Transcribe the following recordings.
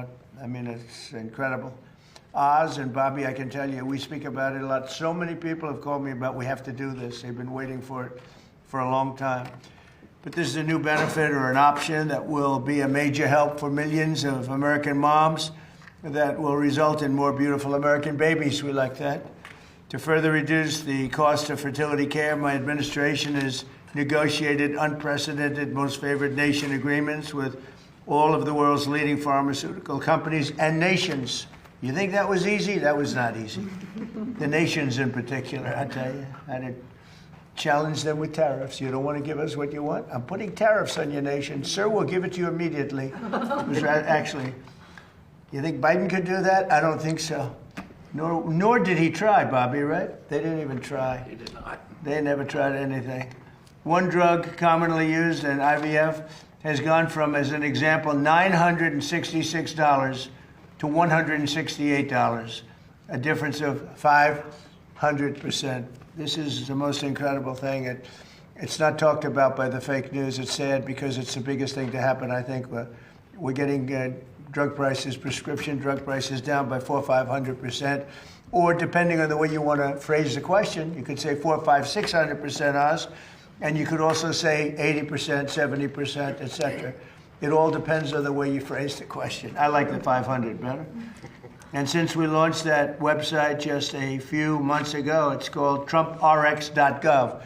out. I mean, it's incredible. Oz and Bobby, I can tell you, we speak about it a lot. So many people have called me about we have to do this. They've been waiting for it for a long time. But this is a new benefit or an option that will be a major help for millions of American moms that will result in more beautiful American babies. We like that. To further reduce the cost of fertility care, my administration has negotiated unprecedented most favored nation agreements with all of the world's leading pharmaceutical companies and nations. You think that was easy? That was not easy. The nations in particular, I tell you. I did challenge them with tariffs. You don't want to give us what you want? I'm putting tariffs on your nation. Sir, we'll give it to you immediately. It was actually, you think Biden could do that? I don't think so. Nor did he try, Bobby, right? They didn't even try. He did not. They never tried anything. One drug commonly used in IVF has gone from, as an example, $966 to $168, a difference of 500%. This is the most incredible thing. It's not talked about by the fake news. It's sad because it's the biggest thing to happen, I think. We're getting drug prices, prescription drug prices down by 400 or 500%. Or depending on the way you want to phrase the question, you could say 400, 500, 600% Oz, and you could also say 80%, 70%, etc. It all depends on the way you phrase the question. I like the 500 better. And since we launched that website just a few months ago, it's called TrumpRx.gov.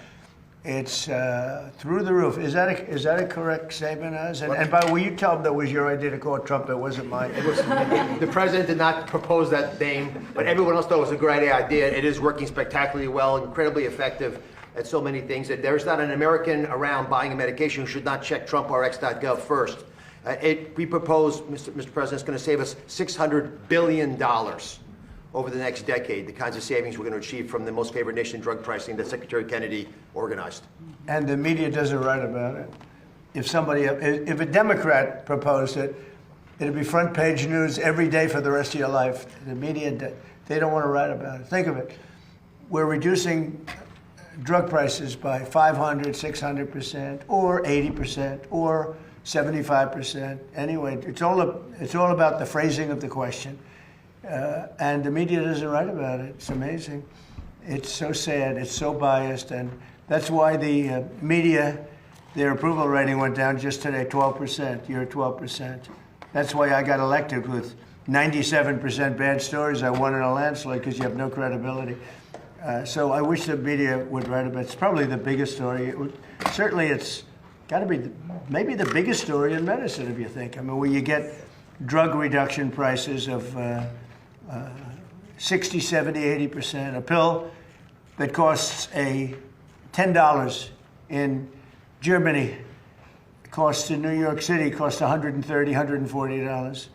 It's through the roof. Is that a correct statement, Oz? And by the way, you tell them that was your idea to call it Trump. It wasn't mine. It was, the president did not propose that name, but everyone else thought it was a great idea. It is working spectacularly well, incredibly effective at so many things. There's not an American around buying a medication who should not check TrumpRx.gov first. We propose, Mr. President, it's going to save us $600 billion over the next decade, the kinds of savings we're going to achieve from the most favored nation drug pricing that Secretary Kennedy organized. And the media doesn't write about it. If a Democrat proposed it, it'd be front page news every day for the rest of your life. The media, they don't want to write about it. Think of it. We're reducing drug prices by 500, 600%, or 80%, or 75%. Anyway, it's all about the phrasing of the question. And the media doesn't write about it. It's amazing. It's so sad. It's so biased. And that's why the media, their approval rating went down just today, 12%. You're at 12%. That's why I got elected with 97% bad stories. I won in a landslide because you have no credibility. So I wish the media would write about it. It's probably the biggest story. Certainly it's got to be maybe the biggest story in medicine, if you think. I mean, where you get drug reduction prices of 60, 70, 80%. A pill that costs $10 in Germany costs in New York City costs $130, $140.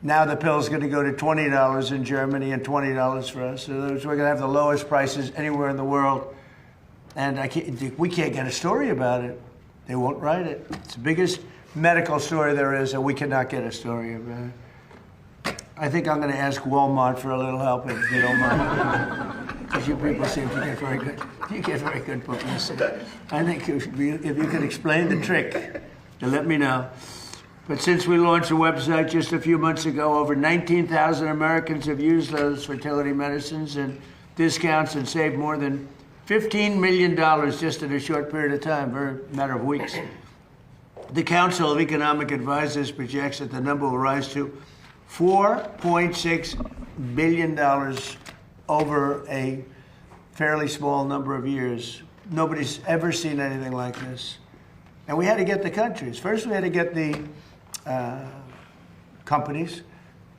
Now the pill's going to go to $20 in Germany and $20 for us. So we're going to have the lowest prices anywhere in the world. And we can't get a story about it. They won't write it. It's the biggest medical story there is, and we cannot get a story about it. I think I'm going to ask Walmart for a little help, if you don't mind. Because you people seem to get very good. You get very good publicity. I think if you could explain the trick, to let me know. But since we launched the website just a few months ago, over 19,000 Americans have used those fertility medicines and discounts and saved more than $15 million just in a short period of time, a matter of weeks. The Council of Economic Advisors projects that the number will rise to $4.6 billion over a fairly small number of years. Nobody's ever seen anything like this. And we had to get the countries. First, we had to get the companies.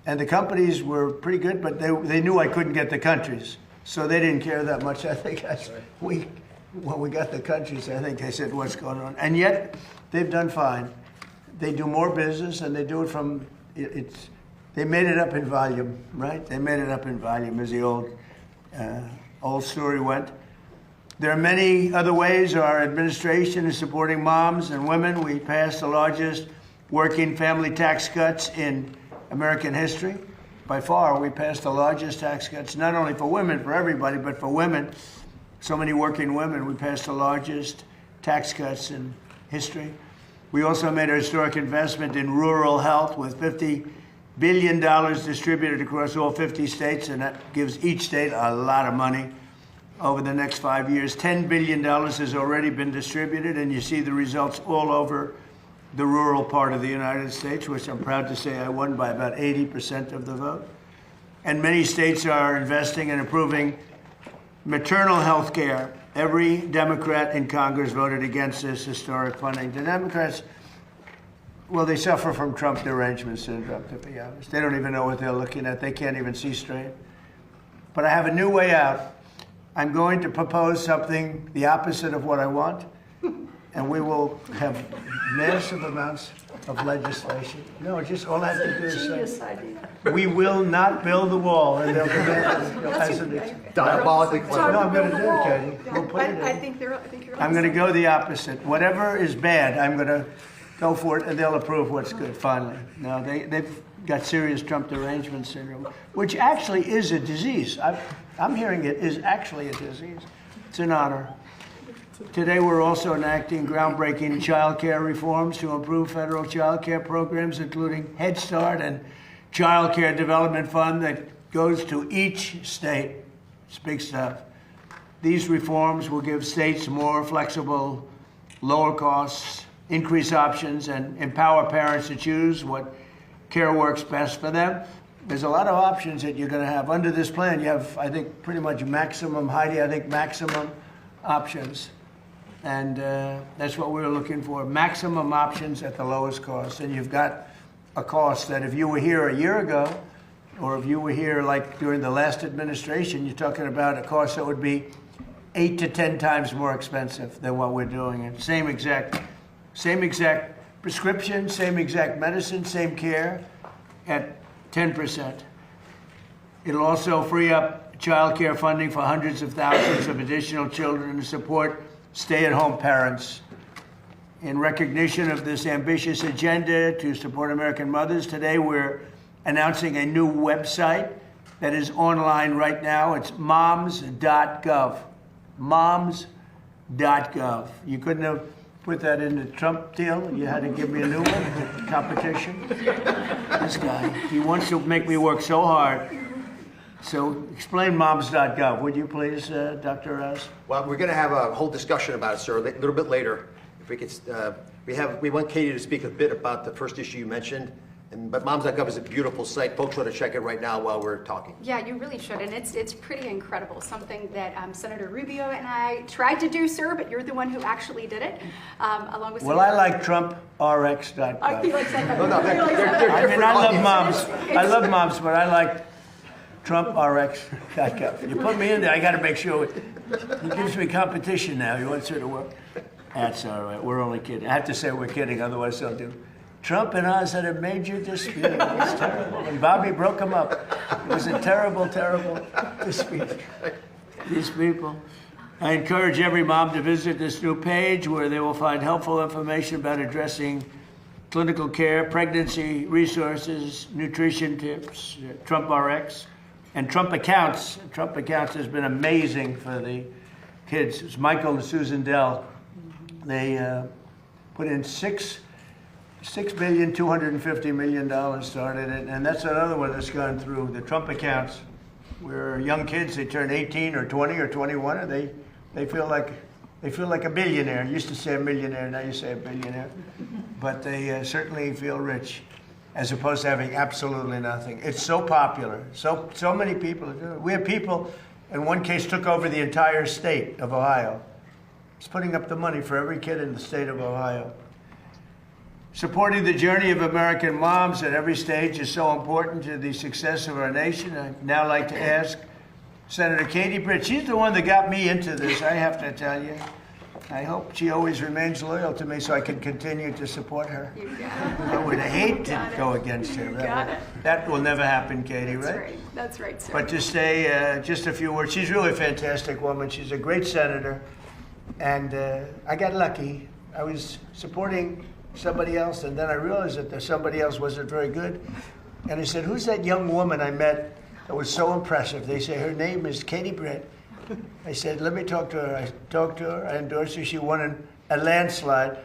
And the companies were pretty good, but they knew I couldn't get the countries. So they didn't care that much. I think when we got the countries, I think they said, what's going on? And yet, they've done fine. They do more business, and they do it from, they made it up in volume, right? They made it up in volume, as the old story went. There are many other ways our administration is supporting moms and women. We passed the largest working family tax cuts in American history. By far, we passed the largest tax cuts, not only for women, for everybody, but for women. So many working women, we passed the largest tax cuts in history. We also made a historic investment in rural health with $50 billion distributed across all 50 states, and that gives each state a lot of money over the next 5 years. $10 billion has already been distributed, and you see the results all over the rural part of the United States, which I'm proud to say I won by about 80% of the vote. And many states are investing and improving maternal health care. Every Democrat in Congress voted against this historic funding. The Democrats, well, they suffer from Trump derangement syndrome, to be honest. They don't even know what they're looking at. They can't even see straight. But I have a new way out. I'm going to propose something the opposite of what I want, and we will have massive amounts of legislation. No, just all I have to do is say, we will not build the wall, and they'll be Diabolically clever. No, I'm going to do it, Katie. We'll put it in. I think you're I'm going to go the opposite. Whatever is bad, I'm going to go for it, and they'll approve what's good, finally. No, they've got serious Trump derangement syndrome, which actually is a disease. I'm hearing it is actually a disease. It's an honor. Today, we're also enacting groundbreaking child care reforms to improve federal child care programs, including Head Start and Child Care Development Fund that goes to each state. It's big stuff. These reforms will give states more flexible, lower costs, increase options, and empower parents to choose what care works best for them. There's a lot of options that you're going to have. Under this plan, you have, I think, pretty much maximum, Heidi, I think maximum options. And that's what we're looking for, maximum options at the lowest cost. And you've got a cost that if you were here a year ago, or if you were here like during the last administration, you're talking about a cost that would be 8 to 10 times more expensive than what we're doing. And same exact prescription, same exact medicine, same care at 10%. It'll also free up child care funding for hundreds of thousands of additional children to support stay-at-home parents. In recognition of this ambitious agenda to support American mothers, today we're announcing a new website that is online right now. It's moms.gov. Moms.gov. You couldn't have put that in the Trump deal. You had to give me a new one, competition. This guy, he wants to make me work so hard. So explain moms.gov, would you please, Dr. Raz? Well, we're going to have a whole discussion about it, sir, a little bit later. If we could, we want Katie to speak a bit about the first issue you mentioned. But moms.gov is a beautiful site. Folks want to check it right now while we're talking. Yeah, you really should, and it's pretty incredible. Something that Senator Rubio and I tried to do, sir, but you're the one who actually did it, along with. Well, I like TrumpRx.gov. I feel like that. No, they're I mean, I love moms. It's- I love moms, but I like TrumpRx.gov. You put me in there, I got to make sure he gives me competition now. He wants her to work. That's all right. We're only kidding. I have to say we're kidding, otherwise they'll do. Trump and us had a major dispute. It was terrible. And Bobby broke them up. It was a terrible, terrible dispute. These people. I encourage every mom to visit this new page where they will find helpful information about addressing clinical care, pregnancy resources, nutrition tips, Trump RX, and Trump Accounts. Trump Accounts has been amazing for the kids. It's Michael and Susan Dell. They put in $6.25 billion started it, and that's another one that's gone through the Trump Accounts, where young kids, they turn 18 or 20 or 21, and they feel like a billionaire. You used to say a millionaire, now you say a billionaire, but they certainly feel rich, as opposed to having absolutely nothing. It's so popular. So many people are doing it. We have people, in one case, took over the entire state of Ohio. It's putting up the money for every kid in the state of Ohio. Supporting the journey of American moms at every stage is so important to the success of our nation. I'd now like to ask Senator Katie Britt. She's the one that got me into this, I have to tell you. I hope she always remains loyal to me so I can continue to support her. You got it. I would hate to go against her. That will never happen, Katie, right? That's right, sir. But to say just a few words, she's really a fantastic woman. She's a great senator. And I got lucky. I was supporting somebody else, and then I realized that somebody else wasn't very good. And I said, who's that young woman I met that was so impressive? They say, her name is Katie Britt. I said, let me talk to her. I talked to her, I endorsed her. She won a landslide.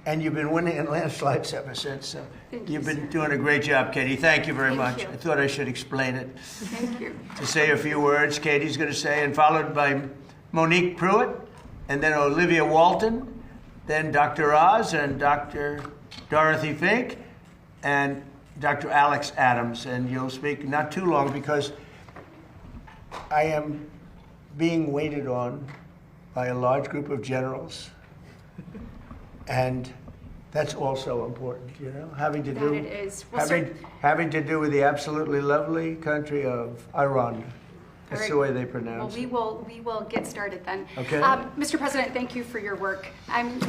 And you've been winning in landslides ever since. So Thank you've you, been sir. doing a great job, Katie. Thank you very Thank much. you. I thought I should explain it. Thank you. To say a few words, Katie's going to say, and followed by Monique Pruitt, and then Olivia Walton, then Dr. Oz and Dr. Dorothy Fink, and Dr. Alex Adams. And you'll speak not too long because I am being waited on by a large group of generals. And that's also important, you know, having to do That it is. Well, sir- having to do with the absolutely lovely country of Iran. That's All the right. way they pronounce it. Well, we will get started then. Okay. Mr. President, thank you for your work.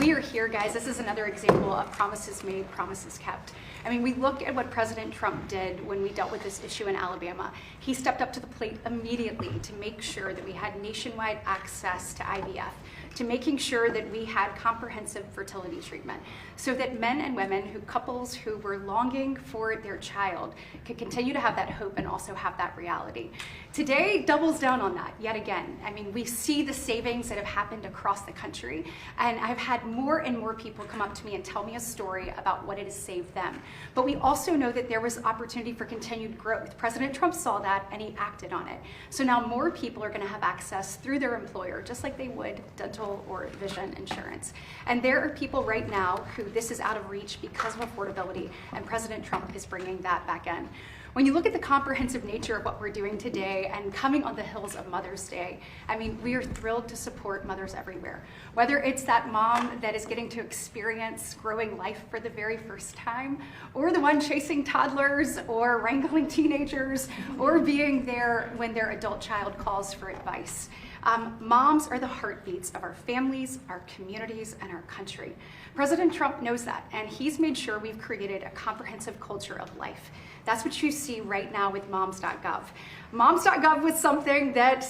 We are here, guys. This is another example of promises made, promises kept. I mean, we look at what President Trump did when we dealt with this issue in Alabama. He stepped up to the plate immediately to make sure that we had nationwide access to IVF, to making sure that we had comprehensive fertility treatment, so that men and women, couples who were longing for their child, could continue to have that hope and also have that reality. Today doubles down on that yet again. I mean, we see the savings that have happened across the country, and I've had more and more people come up to me and tell me a story about what it has saved them. But we also know that there was opportunity for continued growth. President Trump saw that and he acted on it. So now more people are going to have access through their employer, just like they would dental or vision insurance. And there are people right now who this is out of reach because of affordability, and President Trump is bringing that back in. When you look at the comprehensive nature of what we're doing today and coming on the heels of Mother's Day, I mean, we are thrilled to support mothers everywhere. Whether it's that mom that is getting to experience growing life for the very first time, or the one chasing toddlers or wrangling teenagers, or being there when their adult child calls for advice. Moms are the heartbeats of our families, our communities, and our country. President Trump knows that, and he's made sure we've created a comprehensive culture of life. That's what you see right now with moms.gov. Moms.gov was something that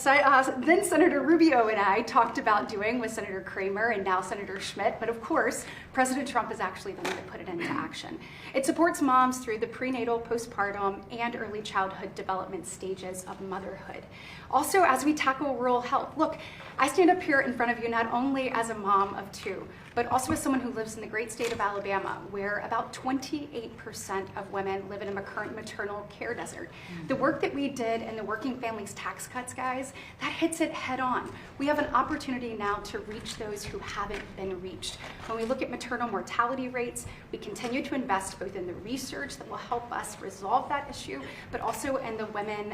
then Senator Rubio and I talked about doing with Senator Kramer and now Senator Schmidt, but of course, President Trump is actually the one that put it into action. It supports moms through the prenatal, postpartum, and early childhood development stages of motherhood. Also, as we tackle rural health, look, I stand up here in front of you not only as a mom of two, but also as someone who lives in the great state of Alabama, where about 28% of women live in a current maternal care desert. The work that we did in the Working Families Tax Cuts, guys, that hits it head on. We have an opportunity now to reach those who haven't been reached. When we look at maternal mortality rates, we continue to invest both in the research that will help us resolve that issue, but also in the women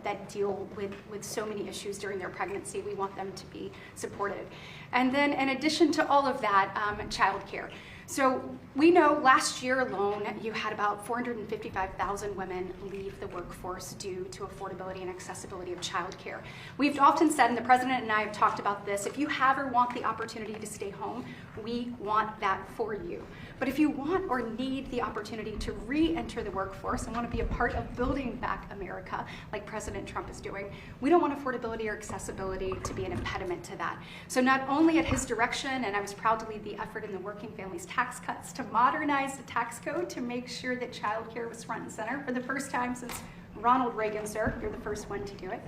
that deal with so many issues during their pregnancy. We want them to be supported. And then in addition to all of that, childcare. So we know last year alone, you had about 455,000 women leave the workforce due to affordability and accessibility of childcare. We've often said, and the president and I have talked about this, if you have or want the opportunity to stay home, we want that for you. But if you want or need the opportunity to re-enter the workforce and want to be a part of building back America, like President Trump is doing, we don't want affordability or accessibility to be an impediment to that. So not only at his direction, and I was proud to lead the effort in the Working Families Tax Cuts to modernize the tax code to make sure that childcare was front and center for the first time since Ronald Reagan, sir, you're the first one to do it.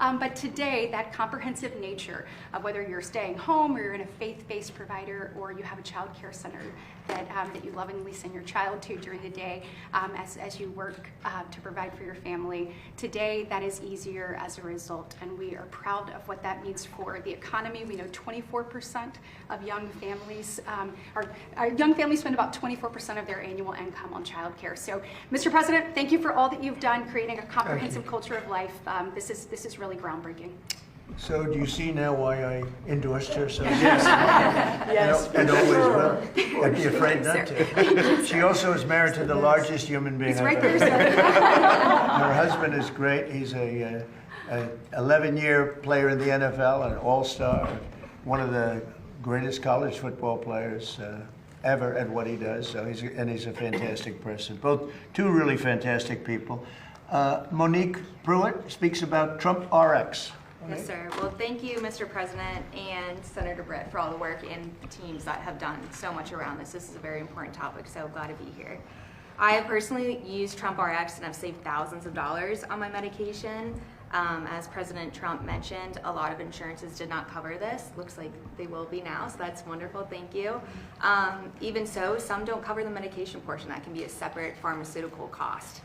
But today, that comprehensive nature of whether you're staying home or you're in a faith-based provider or you have a child care center that you lovingly send your child to during the day as you work to provide for your family, today that is easier as a result, and we are proud of what that means for the economy. We know 24% of young families, young families spend about 24% of their annual income on child care. So, Mr. President, thank you for all that you've done creating a comprehensive culture of life. This is really groundbreaking. So do you see now why I endorsed her? So Yes, and always will. I'd be afraid Thank not you, to. She also is married to the largest human being He's I've right ever there, met. sir. Her husband is great. He's a 11-year player in the NFL, an all-star, one of the greatest college football players ever at what he does. So he's a fantastic person. Both two really fantastic people. Monique Pruitt speaks about Trump RX. Yes, sir. Well, thank you, Mr. President and Senator Britt, for all the work and teams that have done so much around this. This is a very important topic, so glad to be here. I have personally used Trump RX and I've saved thousands of dollars on my medication. As President Trump mentioned, a lot of insurances did not cover this. Looks like they will be now, so that's wonderful, thank you. Even so, some don't cover the medication portion. That can be a separate pharmaceutical cost.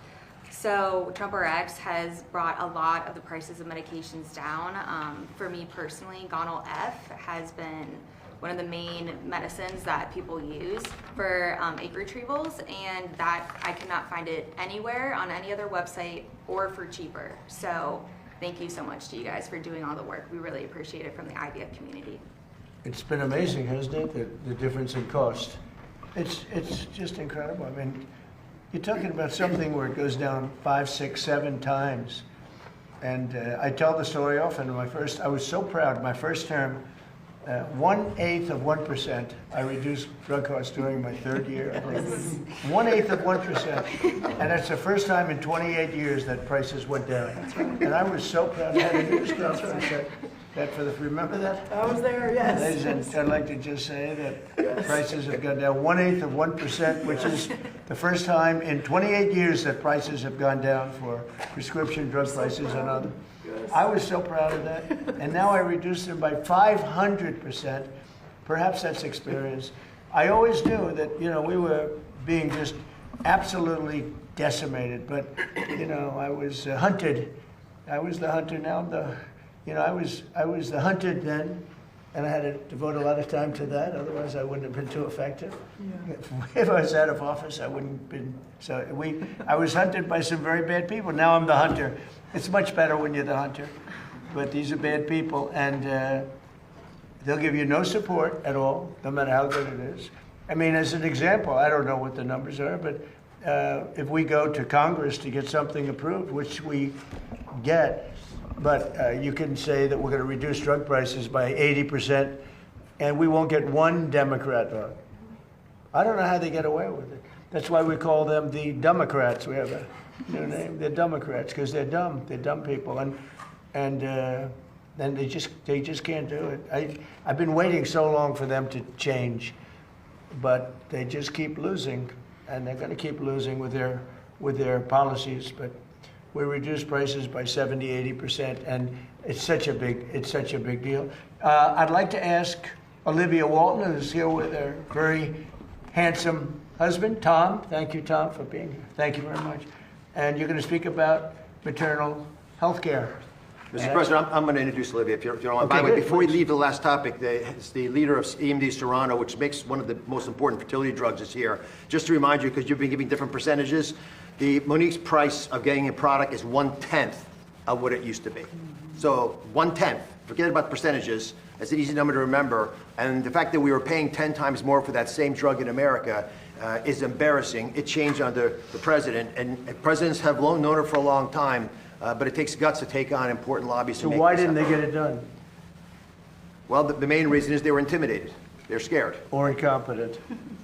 So Trump RX has brought a lot of the prices of medications down. For me personally, Gonal F has been one of the main medicines that people use for egg retrievals, and that I cannot find it anywhere on any other website or for cheaper. So thank you so much to you guys for doing all the work. We really appreciate it from the IVF community. It's been amazing, hasn't it, the difference in cost. It's just incredible. I mean, you're talking about something where it goes down 5, 6, 7 times. And I tell the story often. I was so proud, my first term, 1/8 of 1%. I reduced drug costs during my 3rd year. 1/8 of 1%. And that's the first time in 28 years that prices went down. And I was so proud. I had a news conference remember that? I was there, yes. Ladies and I'd like to just say that prices have gone down 1/8 of 1%, which is the first time in 28 years that prices have gone down for prescription drug prices and other. I was so proud of that. And now I reduced them by 500%. Perhaps that's experience. I always knew that, we were being just absolutely decimated. But, I was hunted. I was the hunter. Now I'm the, I was the hunted then. And I had to devote a lot of time to that. Otherwise, I wouldn't have been too effective. Yeah. If I was out of office, I wouldn't have been. I was hunted by some very bad people. Now I'm the hunter. It's much better when you're the hunter. But these are bad people, and they'll give you no support at all, no matter how good it is. I mean, as an example, I don't know what the numbers are, but if we go to Congress to get something approved, which we get, but you can say that we're going to reduce drug prices by 80%, and we won't get one Democrat vote. I don't know how they get away with it. That's why we call them the Democrats. We have a new name. They're Democrats because they're dumb. They're dumb people, and then they just can't do it. I've been waiting so long for them to change, but they just keep losing, and they're going to keep losing with their policies. But we reduce prices by 70-80%, and it's such a big deal. I'd like to ask Olivia Walton, who's here with her very handsome husband, Tom. Thank you, Tom, for being here. Thank you very much. And you're going to speak about maternal health care. Mr. President, I'm going to introduce Olivia, if you don't mind. Okay, By the way, good, before we please. leave the last topic, it's the leader of EMD Serrano, which makes one of the most important fertility drugs is here. Just to remind you, because you've been giving different percentages, Monique's price of getting a product is 1/10 of what it used to be. So 1/10, forget about percentages, that's an easy number to remember. And the fact that we were paying 10 times more for that same drug in America is embarrassing. It changed under the president, and presidents have known her for a long time, but it takes guts to take on important lobbies to So make why this didn't they happen. get it done? Well, the main reason is they were intimidated. They're scared. Or incompetent?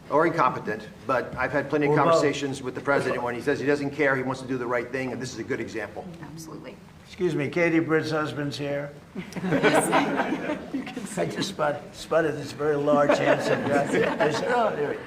Or incompetent, but I've had plenty of Or both. conversations with the president when he says he doesn't care, he wants to do the right thing, and this is a good example. Absolutely. Excuse me, Katie Britt's husband's here. I just spotted this very large, handsome guy. I said, oh, there he is.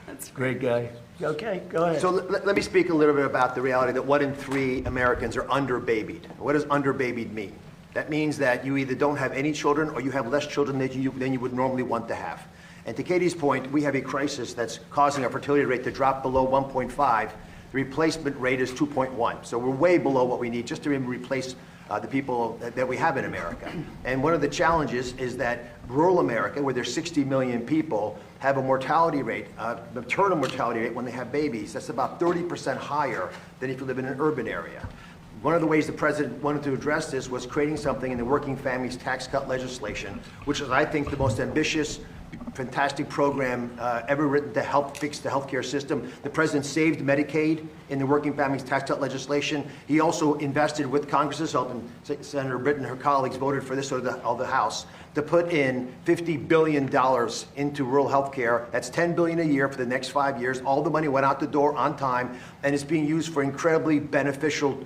That's a great guy. Okay, go ahead. So let me speak a little bit about the reality that 1 in 3 Americans are underbabied. What does underbabied mean? That means that you either don't have any children or you have less children than you would normally want to have. And to Katie's point, we have a crisis that's causing our fertility rate to drop below 1.5. The replacement rate is 2.1. So we're way below what we need just to replace the people that we have in America. And one of the challenges is that rural America, where there's 60 million people, have a mortality rate, maternal mortality rate when they have babies, that's about 30% higher than if you live in an urban area. One of the ways the president wanted to address this was creating something in the Working Families Tax Cut legislation, which is, I think, the most ambitious, fantastic program ever written to help fix the healthcare system. The president saved Medicaid in the Working Families Tax Cut legislation. He also invested with Congress's help, and Senator Britt and her colleagues voted for this of the House, to put in $50 billion into rural healthcare. That's $10 billion a year for the next 5 years. All the money went out the door on time, and it's being used for incredibly beneficial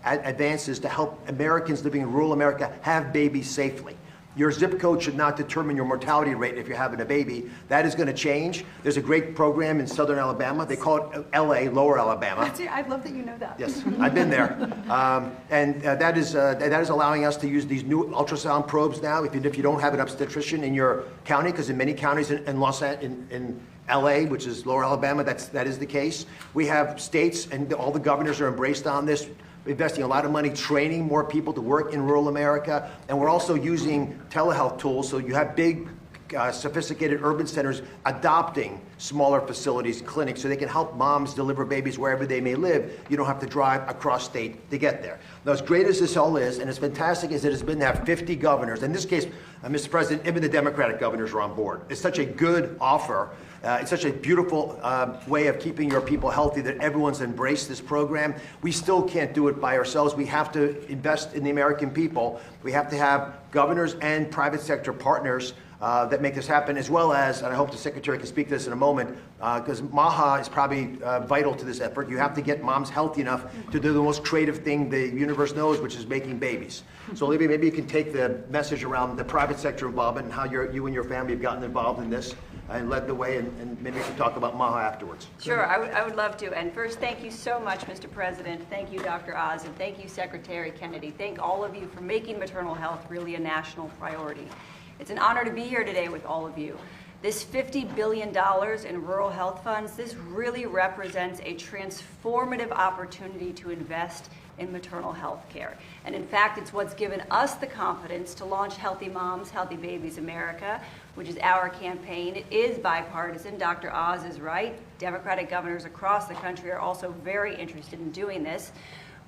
advances to help Americans living in rural America have babies safely. Your zip code should not determine your mortality rate if you're having a baby. That is going to change. There's a great program in southern Alabama. They call it LA, Lower Alabama. I love that you know that. Yes, I've been there. That is allowing us to use these new ultrasound probes now, if you don't have an obstetrician in your county, because in many counties in LA, which is Lower Alabama, that is the case. We have states, and all the governors are embraced on this, investing a lot of money training more people to work in rural America, and we're also using telehealth tools, so you have big sophisticated urban centers adopting smaller facilities, clinics, so they can help moms deliver babies wherever they may live. You don't have to drive across state to get there. Now, as great as this all is, and as fantastic as it has been to have 50 governors, in this case, Mr. President, even the Democratic governors are on board. It's such a good offer. It's such a beautiful way of keeping your people healthy that everyone's embraced this program. We still can't do it by ourselves. We have to invest in the American people. We have to have governors and private sector partners that make this happen, as well as, and I hope the Secretary can speak to this in a moment, because MAHA is probably vital to this effort. You have to get moms healthy enough to do the most creative thing the universe knows, which is making babies. So Olivia, maybe you can take the message around the private sector involvement and how you and your family have gotten involved in this and led the way, and maybe we can talk about MAHA afterwards. Sure, I would love to. And first, thank you so much, Mr. President. Thank you, Dr. Oz, and thank you, Secretary Kennedy. Thank all of you for making maternal health really a national priority. It's an honor to be here today with all of you. This $50 billion in rural health funds, this really represents a transformative opportunity to invest in maternal health care. And in fact, it's what's given us the confidence to launch Healthy Moms, Healthy Babies America, which is our campaign. It is bipartisan. Dr. Oz is right. Democratic governors across the country are also very interested in doing this.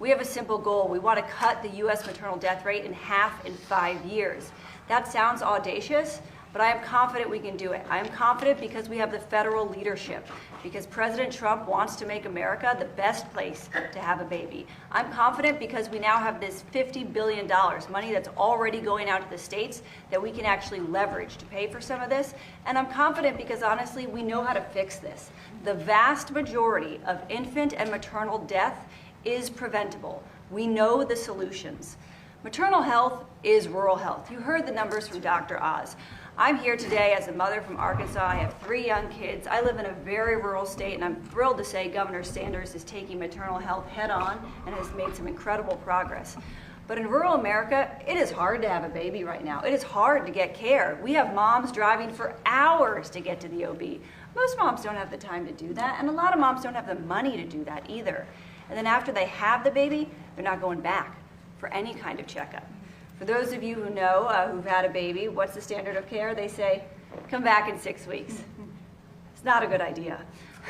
We have a simple goal. We want to cut the U.S. maternal death rate in half in 5 years. That sounds audacious, but I am confident we can do it. I am confident because we have the federal leadership, because President Trump wants to make America the best place to have a baby. I'm confident because we now have this $50 billion, money that's already going out to the states that we can actually leverage to pay for some of this. And I'm confident because honestly, we know how to fix this. The vast majority of infant and maternal death is preventable. We know the solutions. Maternal health is rural health. You heard the numbers from Dr. Oz. I'm here today as a mother from Arkansas. I have 3 young kids. I live in a very rural state, and I'm thrilled to say Governor Sanders is taking maternal health head on and has made some incredible progress. But in rural America, it is hard to have a baby right now. It is hard to get care. We have moms driving for hours to get to the OB. Most moms don't have the time to do that, and a lot of moms don't have the money to do that either. And then after they have the baby, they're not going back for any kind of checkup. For those of you who know, who've had a baby, what's the standard of care? They say, come back in 6 weeks. It's not a good idea.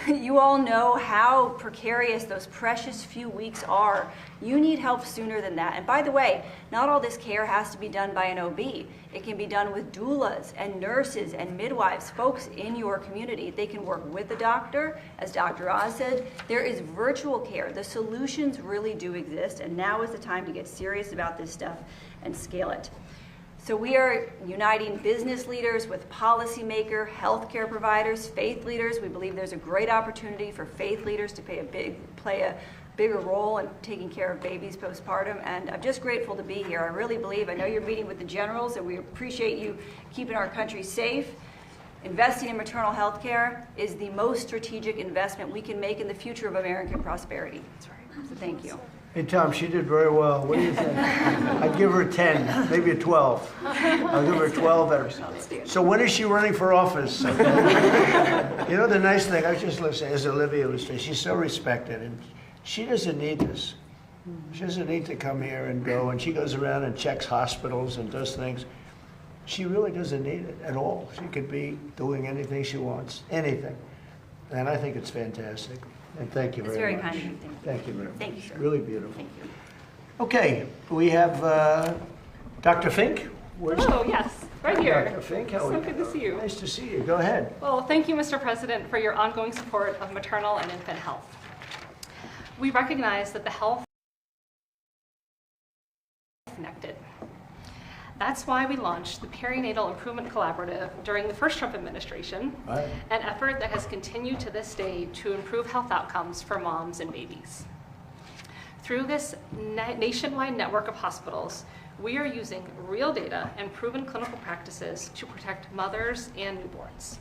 You all know how precarious those precious few weeks are. You need help sooner than that. And by the way, not all this care has to be done by an OB. It can be done with doulas and nurses and midwives, folks in your community. They can work with the doctor. As Dr. Oz said, there is virtual care. The solutions really do exist, and now is the time to get serious about this stuff and scale it. So we are uniting business leaders with policymakers, healthcare providers, faith leaders. We believe there's a great opportunity for faith leaders to play a bigger role in taking care of babies postpartum. And I'm just grateful to be here. I really believe, I know you're meeting with the generals, and we appreciate you keeping our country safe. Investing in maternal health care is the most strategic investment we can make in the future of American prosperity. That's right. So thank you. Hey, Tom, she did very well. What do you think? I'd give her a 10, maybe a 12. I'll give her a 12. So when is she running for office? You know, the nice thing, I was just listening, as Olivia was saying, she's so respected, and she doesn't need this. She doesn't need to come here and go, and she goes around and checks hospitals and does things. She really doesn't need it at all. She could be doing anything she wants, anything. And I think it's fantastic. And thank you very much. It's very kind of you. Thank you very much. Thank you, sir. Really beautiful. Thank you. Okay, we have Dr. Fink. Hello, yes, right here. Dr. Fink, how are So you? good to see you. Nice to see you. Go ahead. Well, thank you, Mr. President, for your ongoing support of maternal and infant health. We recognize that the health is connected. That's why we launched the Perinatal Improvement Collaborative during the first Trump administration, Right. an effort that has continued to this day to improve health outcomes for moms and babies. Through this nationwide network of hospitals, We are using real data and proven clinical practices to protect mothers and newborns.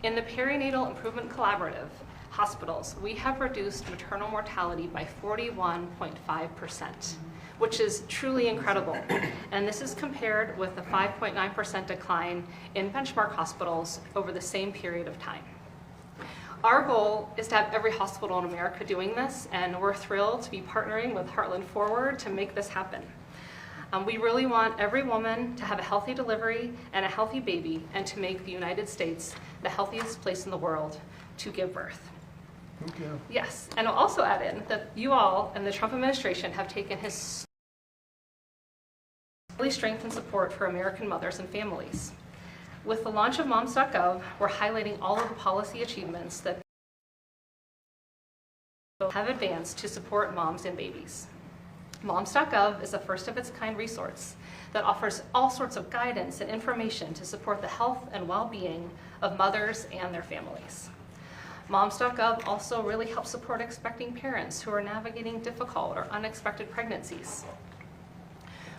In the Perinatal Improvement Collaborative hospitals, we have reduced maternal mortality by 41.5%, which is truly incredible. And this is compared with the 5.9% decline in benchmark hospitals over the same period of time. Our goal is to have every hospital in America doing this, and we're thrilled to be partnering with Heartland Forward to make this happen. We really want every woman to have a healthy delivery and a healthy baby, and to make the United States the healthiest place in the world to give birth. Thank you. Yes, and I'll also add in that you all and the Trump administration have taken his strength and support for American mothers and families. With the launch of moms.gov, we're highlighting all of the policy achievements that have advanced to support moms and babies. Moms.gov is a first-of-its-kind resource that offers all sorts of guidance and information to support the health and well-being of mothers and their families. Moms.gov also really helps support expecting parents who are navigating difficult or unexpected pregnancies.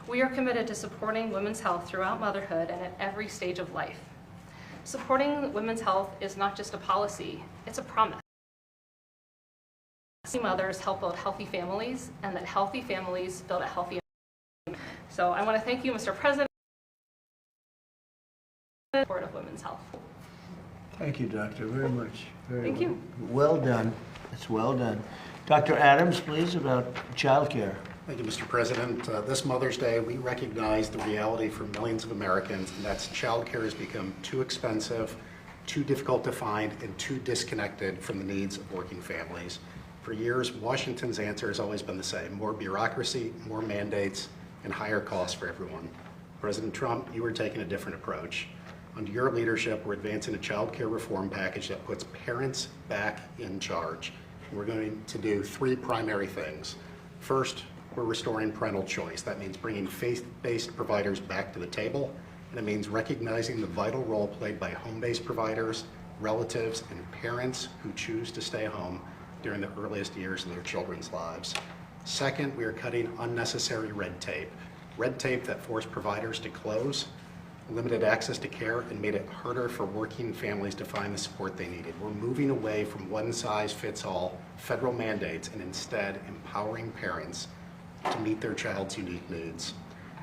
We are committed to supporting women's health throughout motherhood and at every stage of life. Supporting women's health is not just a policy, it's a promise. Mothers help build healthy families, and that healthy families build a healthy environment. So I want to thank you, Mr. President, for the support of women's health. Thank you, Doctor, very much. Thank you. Well done. It's well done. Dr. Adams, please, about childcare. Thank you, Mr. President. This Mother's Day, we recognize the reality for millions of Americans, and that's childcare has become too expensive, too difficult to find, and too disconnected from the needs of working families. For years, Washington's answer has always been the same: more bureaucracy, more mandates, and higher costs for everyone. President Trump, you are taking a different approach. Under your leadership, we're advancing a child care reform package that puts parents back in charge. We're going to do three primary things. First, we're restoring parental choice. That means bringing faith-based providers back to the table, and it means recognizing the vital role played by home-based providers, relatives, and parents who choose to stay home during the earliest years of their children's lives. Second, we are cutting unnecessary red tape that forced providers to close, limited access to care, and made it harder for working families to find the support they needed. We're moving away from one-size-fits-all federal mandates and instead empowering parents to meet their child's unique needs.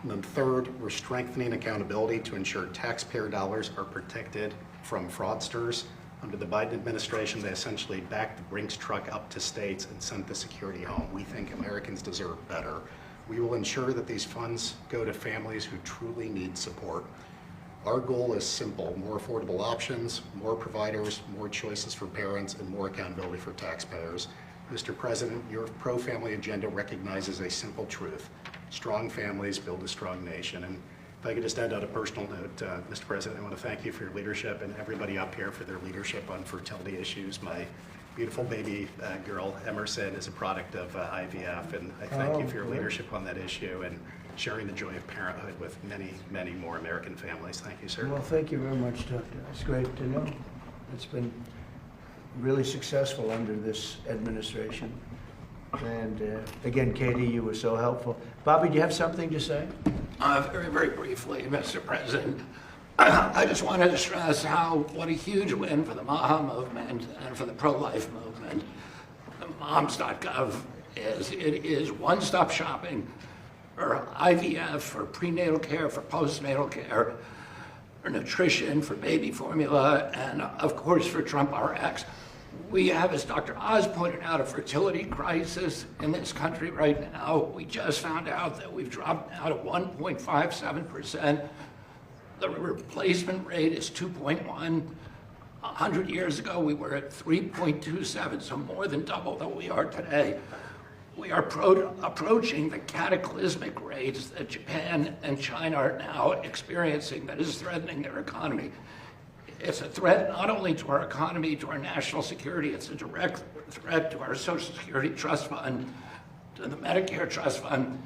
And then third, we're strengthening accountability to ensure taxpayer dollars are protected from fraudsters. Under the Biden administration, they essentially backed the Brinks truck up to states and sent the security home. We think Americans deserve better. We will ensure that these funds go to families who truly need support. Our goal is simple: more affordable options, more providers, more choices for parents, and more accountability for taxpayers. Mr. President, your pro-family agenda recognizes a simple truth: strong families build a strong nation. And if I could just end on a personal note, Mr. President, I want to thank you for your leadership, and everybody up here for their leadership on fertility issues. My beautiful baby girl, Emerson, is a product of IVF, and I thank you for your leadership on that issue and sharing the joy of parenthood with many, many more American families. Thank you, sir. Well, thank you very much, Doctor. It's great to know. It's been really successful under this administration. And again, Katie, you were so helpful. Bobby, do you have something to say? Very, very briefly, Mr. President. I just wanted to stress what a huge win for the MAHA movement and for the pro-life movement Moms.gov is. It is one-stop shopping for IVF, for prenatal care, for postnatal care, for nutrition, for baby formula, and of course for Trump RX. We have, as Dr. Oz pointed out, a fertility crisis in this country right now. We just found out that we've dropped now to 1.57%. The replacement rate is 2.1. 100 years ago, we were at 3.27, so more than double than we are today. We are approaching the cataclysmic rates that Japan and China are now experiencing that is threatening their economy. It's a threat not only to our economy, to our national security, it's a direct threat to our Social Security Trust Fund, to the Medicare Trust Fund.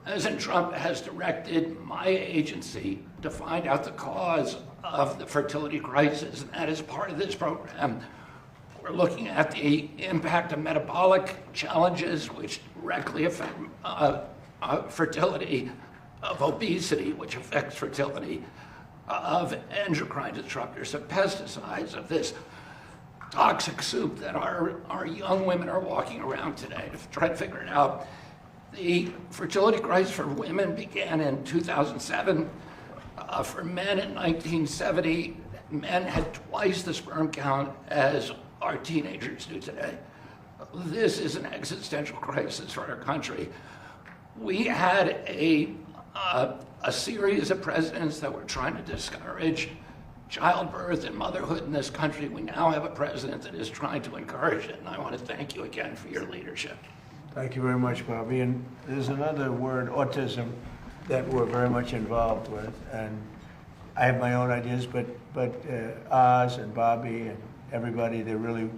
President Trump has directed my agency to find out the cause of the fertility crisis, and that is part of this program. We're looking at the impact of metabolic challenges, which directly affect fertility, of obesity, which affects fertility, of endocrine disruptors, of pesticides, of this toxic soup that our young women are walking around today to try to figure it out. The fertility crisis for women began in 2007. For men in 1970, men had twice the sperm count as our teenagers do today. This is an existential crisis for our country. We had a series of presidents that were trying to discourage childbirth and motherhood in this country. We now have a president that is trying to encourage it, and I want to thank you again for your leadership. Thank you very much, Bobby. And there's another word, autism, that we're very much involved with. And I have my own ideas, but Oz and Bobby and everybody, they're really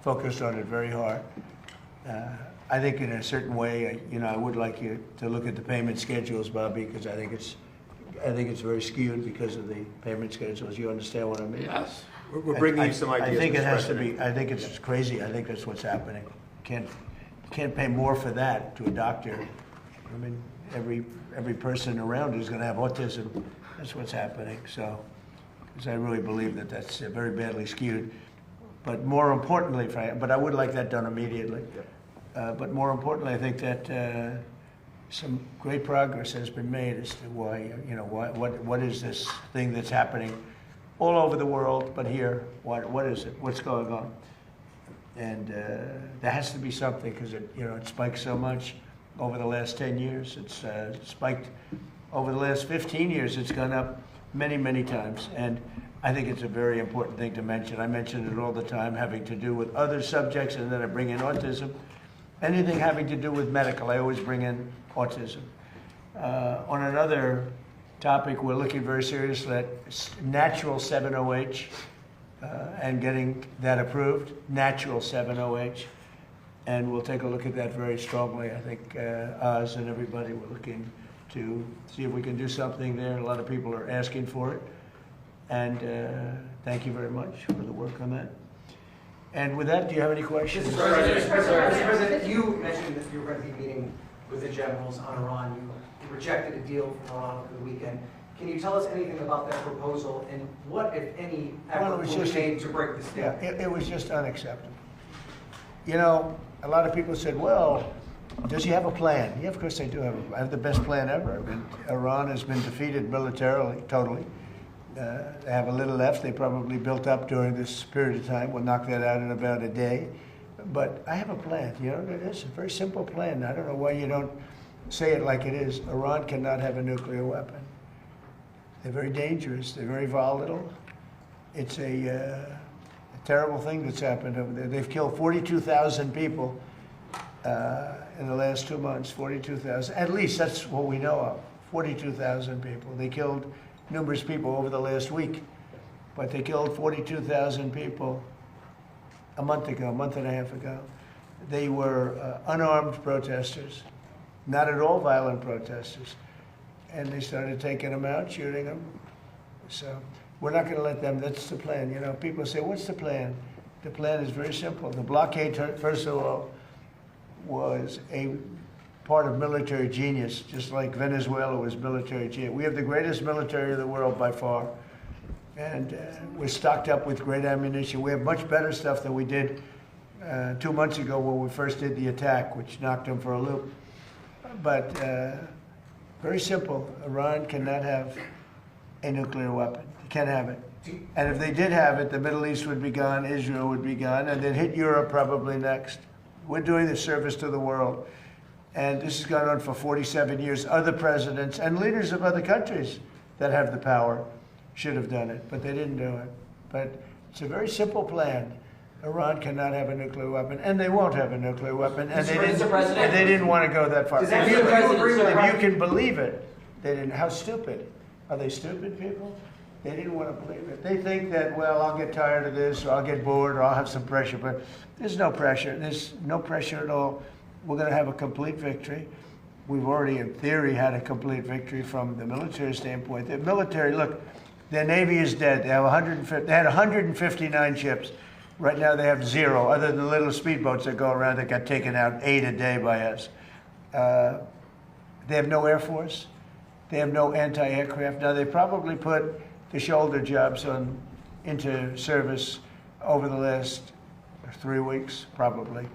focused on it very hard. I think in a certain way, I would like you to look at the payment schedules, Bobby, because I think it's very skewed because of the payment schedules. You understand what I mean? Yes. We're bringing you some ideas. I think Mr. it has to President. be. I think it's crazy. I think that's what's happening. You can't pay more for that to a doctor. I mean, every person around is going to have autism. That's what's happening. So, because I really believe that that's very badly skewed. But more importantly, but I would like that done immediately. But more importantly, I think that some great progress has been made as to why, what is this thing that's happening all over the world, but here, what is it? What's going on? And there has to be something, because it spiked so much over the last 10 years. It's spiked over the last 15 years. It's gone up many, many times. And I think it's a very important thing to mention. I mention it all the time, having to do with other subjects, and then I bring in autism. Anything having to do with medical, I always bring in autism. On another topic, we're looking very seriously at natural 7-OH and getting that approved, natural 7-OH. And we'll take a look at that very strongly. I think Oz and everybody, we're looking to see if we can do something there. A lot of people are asking for it. And thank you very much for the work on that. And with that, do you have any questions? Mr. President, you mentioned that you were going to be meeting with the generals on Iran. You rejected a deal from Iran over the weekend. Can you tell us anything about that proposal, and what, if any, effort will be made to break this deal? Yeah, it was just unacceptable. A lot of people said, well, does he have a plan? Yeah, of course they do have the best plan ever. I mean, Iran has been defeated militarily, totally. They have a little left. They probably built up during this period of time. We'll knock that out in about a day. But I have a plan. It is a very simple plan. I don't know why you don't say it like it is. Iran cannot have a nuclear weapon. They're very dangerous. They're very volatile. It's a terrible thing that's happened over there. They've killed 42,000 people in the last 2 months. 42,000. At least that's what we know of. 42,000 people. They killed numerous people over the last week, but they killed 42,000 people a month and a half ago. They were unarmed protesters, not at all violent protesters, and they started taking them out, shooting them. So we're not going to let them. That's the plan. People say, what's the plan? The plan is very simple. The blockade, first of all, was a part of military genius, just like Venezuela was military genius. We have the greatest military in the world by far, and we're stocked up with great ammunition. We have much better stuff than we did 2 months ago when we first did the attack, which knocked them for a loop. But very simple, Iran cannot have a nuclear weapon. They can't have it. And if they did have it, the Middle East would be gone, Israel would be gone, and they'd hit Europe probably next. We're doing the service to the world. And this has gone on for 47 years. Other presidents and leaders of other countries that have the power should have done it, but they didn't do it. But it's a very simple plan. Iran cannot have a nuclear weapon, and they won't have a nuclear weapon, and they didn't want to go that far. Does that mean the president agree with If you can believe it, they didn't. How stupid. Are they stupid people? They didn't want to believe it. They think that, well, I'll get tired of this, or I'll get bored, or I'll have some pressure, but there's no pressure. There's no pressure at all. We're going to have a complete victory. We've already, in theory, had a complete victory from the military standpoint. The military, look, their Navy is dead. They had 159 ships. Right now they have 0, other than the little speedboats that go around that got taken out 8 a day by us. They have no Air Force. They have no anti-aircraft. Now, they probably put the shoulder jobs into service over the last 3 weeks, probably.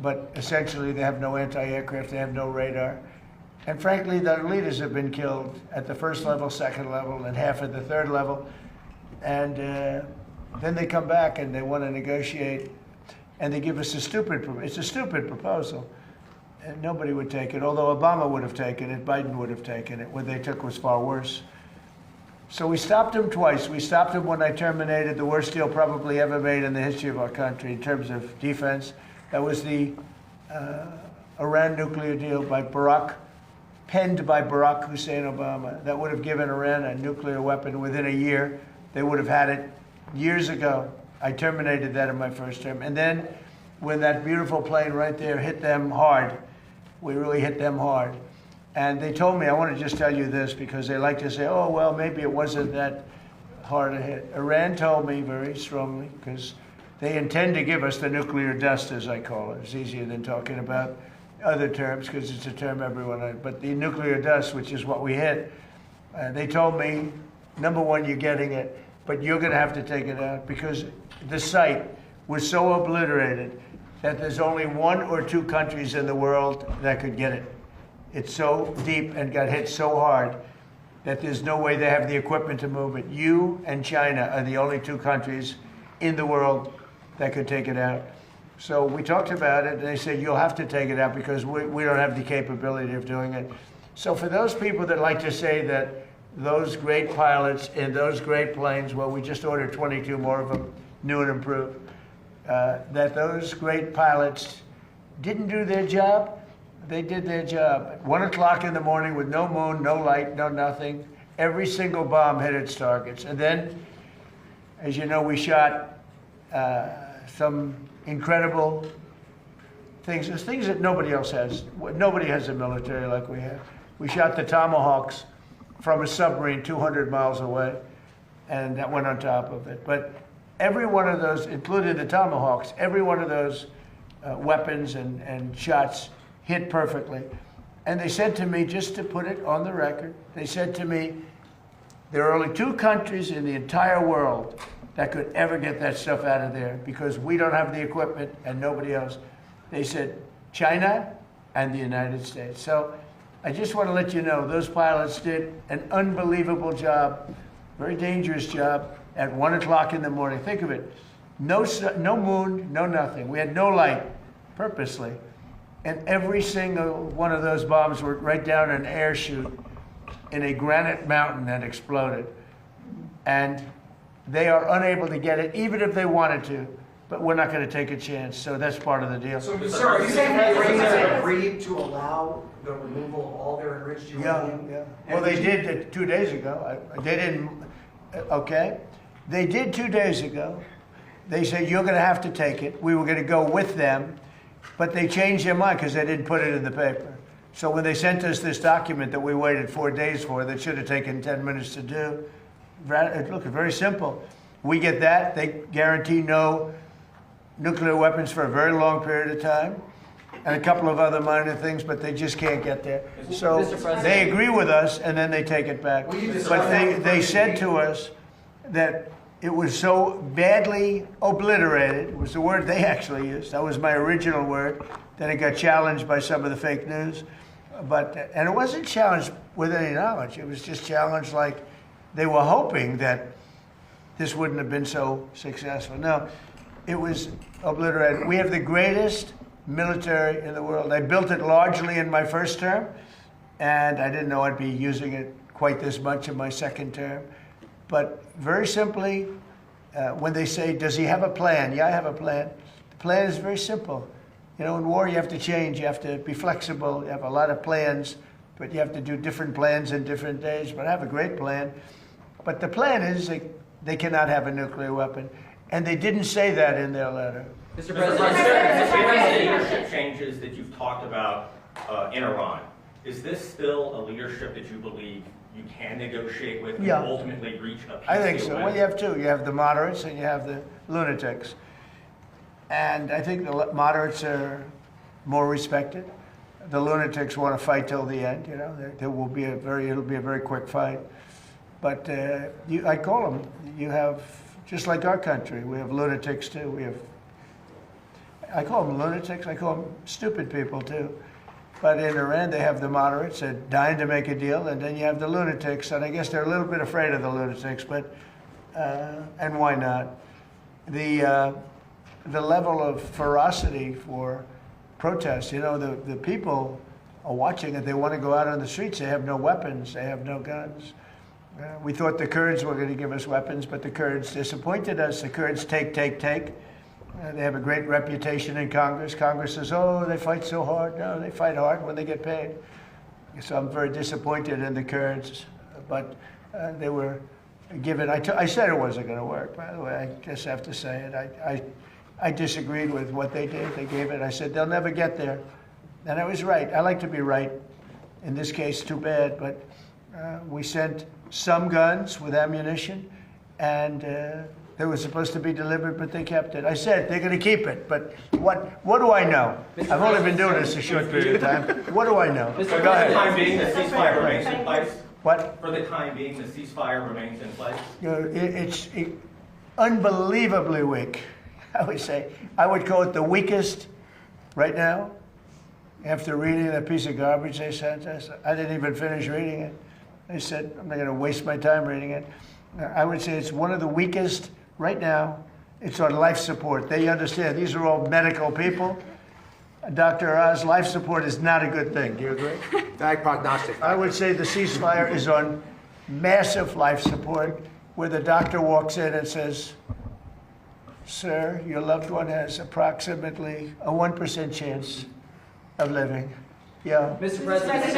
But essentially, they have no anti-aircraft. They have no radar. And frankly, their leaders have been killed at the first level, second level, and half at the third level. And then they come back and they want to negotiate, and they give us it's a stupid proposal. And nobody would take it, although Obama would have taken it, Biden would have taken it. What they took was far worse. So we stopped him twice. We stopped him when I terminated the worst deal probably ever made in the history of our country in terms of defense. That was the Iran nuclear deal penned by Barack Hussein Obama. That would have given Iran a nuclear weapon within a year. They would have had it years ago. I terminated that in my first term. And then when that beautiful plane right there hit them hard, we really hit them hard. And they told me, I want to just tell you this because they like to say, oh, well, maybe it wasn't that hard a hit. Iran told me very strongly, because they intend to give us the nuclear dust, as I call it. It's easier than talking about other terms because it's a term everyone, but the nuclear dust, which is what we hit, they told me, number one, you're getting it, but you're going to have to take it out because the site was so obliterated that there's only 1 or 2 countries in the world that could get it. It's so deep and got hit so hard that there's no way they have the equipment to move it. You and China are the only 2 countries in the world that could take it out. So we talked about it, and they said, you'll have to take it out because we don't have the capability of doing it. So for those people that like to say that those great pilots in those great planes, well, we just ordered 22 more of them, new and improved, that those great pilots didn't do their job. They did their job. At 1 o'clock in the morning with no moon, no light, no nothing, every single bomb hit its targets. And then, as you know, we shot some incredible things. There's things that nobody else has. Nobody has a military like we have. We shot the Tomahawks from a submarine 200 miles away, and that went on top of it. But every one of those, including the Tomahawks, every one of those weapons and shots hit perfectly. And they said to me, just to put it on the record, they said to me, there are only 2 countries in the entire world that could ever get that stuff out of there because we don't have the equipment and nobody else. They said China and the United States. So I just want to let you know those pilots did an unbelievable job, very dangerous job at 1 o'clock in the morning. Think of it, no moon, no nothing. We had no light, purposely. And every single one of those bombs were right down an air chute in a granite mountain that exploded. And they are unable to get it, even if they wanted to, but we're not going to take a chance. So that's part of the deal. So, sir, are you saying the Iranians agreed to allow the removal of all their enriched uranium? Yeah. Well, they did it 2 days ago. They didn't, okay? They did 2 days ago. They said, you're going to have to take it. We were going to go with them, but they changed their mind because they didn't put it in the paper. So when they sent us this document that we waited 4 days for, that should have taken 10 minutes to do, look, very simple. We get that. They guarantee no nuclear weapons for a very long period of time, and a couple of other minor things, but they just can't get there. So they agree with us, and then they take it back. But they said to us that it was so badly obliterated, was the word they actually used. That was my original word. Then it got challenged by some of the fake news. And it wasn't challenged with any knowledge. It was just challenged like they were hoping that this wouldn't have been so successful. No, it was obliterated. We have the greatest military in the world. I built it largely in my first term, and I didn't know I'd be using it quite this much in my second term. But very simply, when they say, does he have a plan? Yeah, I have a plan. The plan is very simple. You know, in war, you have to change. You have to be flexible. You have a lot of plans, but you have to do different plans in different days. But I have a great plan. But the plan is they cannot have a nuclear weapon. And they didn't say that in their letter. Mr. President, given the leadership changes that you've talked about in Iran, is this still a leadership that you believe you can negotiate with and ultimately reach a peace? I think so. With? Well, you have 2. You have the moderates and you have the lunatics. And I think the moderates are more respected. the lunatics want to fight till the end. You know, it'll be a very quick fight. But I call them. You have, just like our country, we have lunatics too. I call them lunatics. I call them stupid people too. But in Iran, they have the moderates that dying to make a deal, and then you have the lunatics, and I guess they're a little bit afraid of the lunatics, but and why not? The level of ferocity for protest, you know, the people are watching it. They want to go out on the streets. They have no weapons. They have no guns. We thought the Kurds were going to give us weapons, but the Kurds disappointed us. The Kurds take. They have a great reputation in Congress. Congress says, oh, they fight so hard. No, they fight hard when they get paid. So I'm very disappointed in the Kurds, but they were given, I said it wasn't going to work, by the way. I just have to say it. I disagreed with what they did. They gave it. I said, they'll never get there. And I was right. I like to be right. In this case, too bad, but we sent some guns with ammunition, and they were supposed to be delivered, but they kept it. I said they're going to keep it, but what do I know? I've only been doing this a short period of time. What do I know? For the time being, the ceasefire remains in place? What? For the time being, the ceasefire remains in place? You know, it's unbelievably weak, I would say. I would call it the weakest right now. After reading that piece of garbage they sent us, I didn't even finish reading it. They said, I'm not going to waste my time reading it. I would say it's one of the weakest right now. It's on life support. They understand. These are all medical people. Dr. Oz, life support is not a good thing. Do you agree? Bad prognostic. I would say the ceasefire is on massive life support, where the doctor walks in and says, sir, your loved one has approximately a 1% chance of living. Yeah. Mr. President,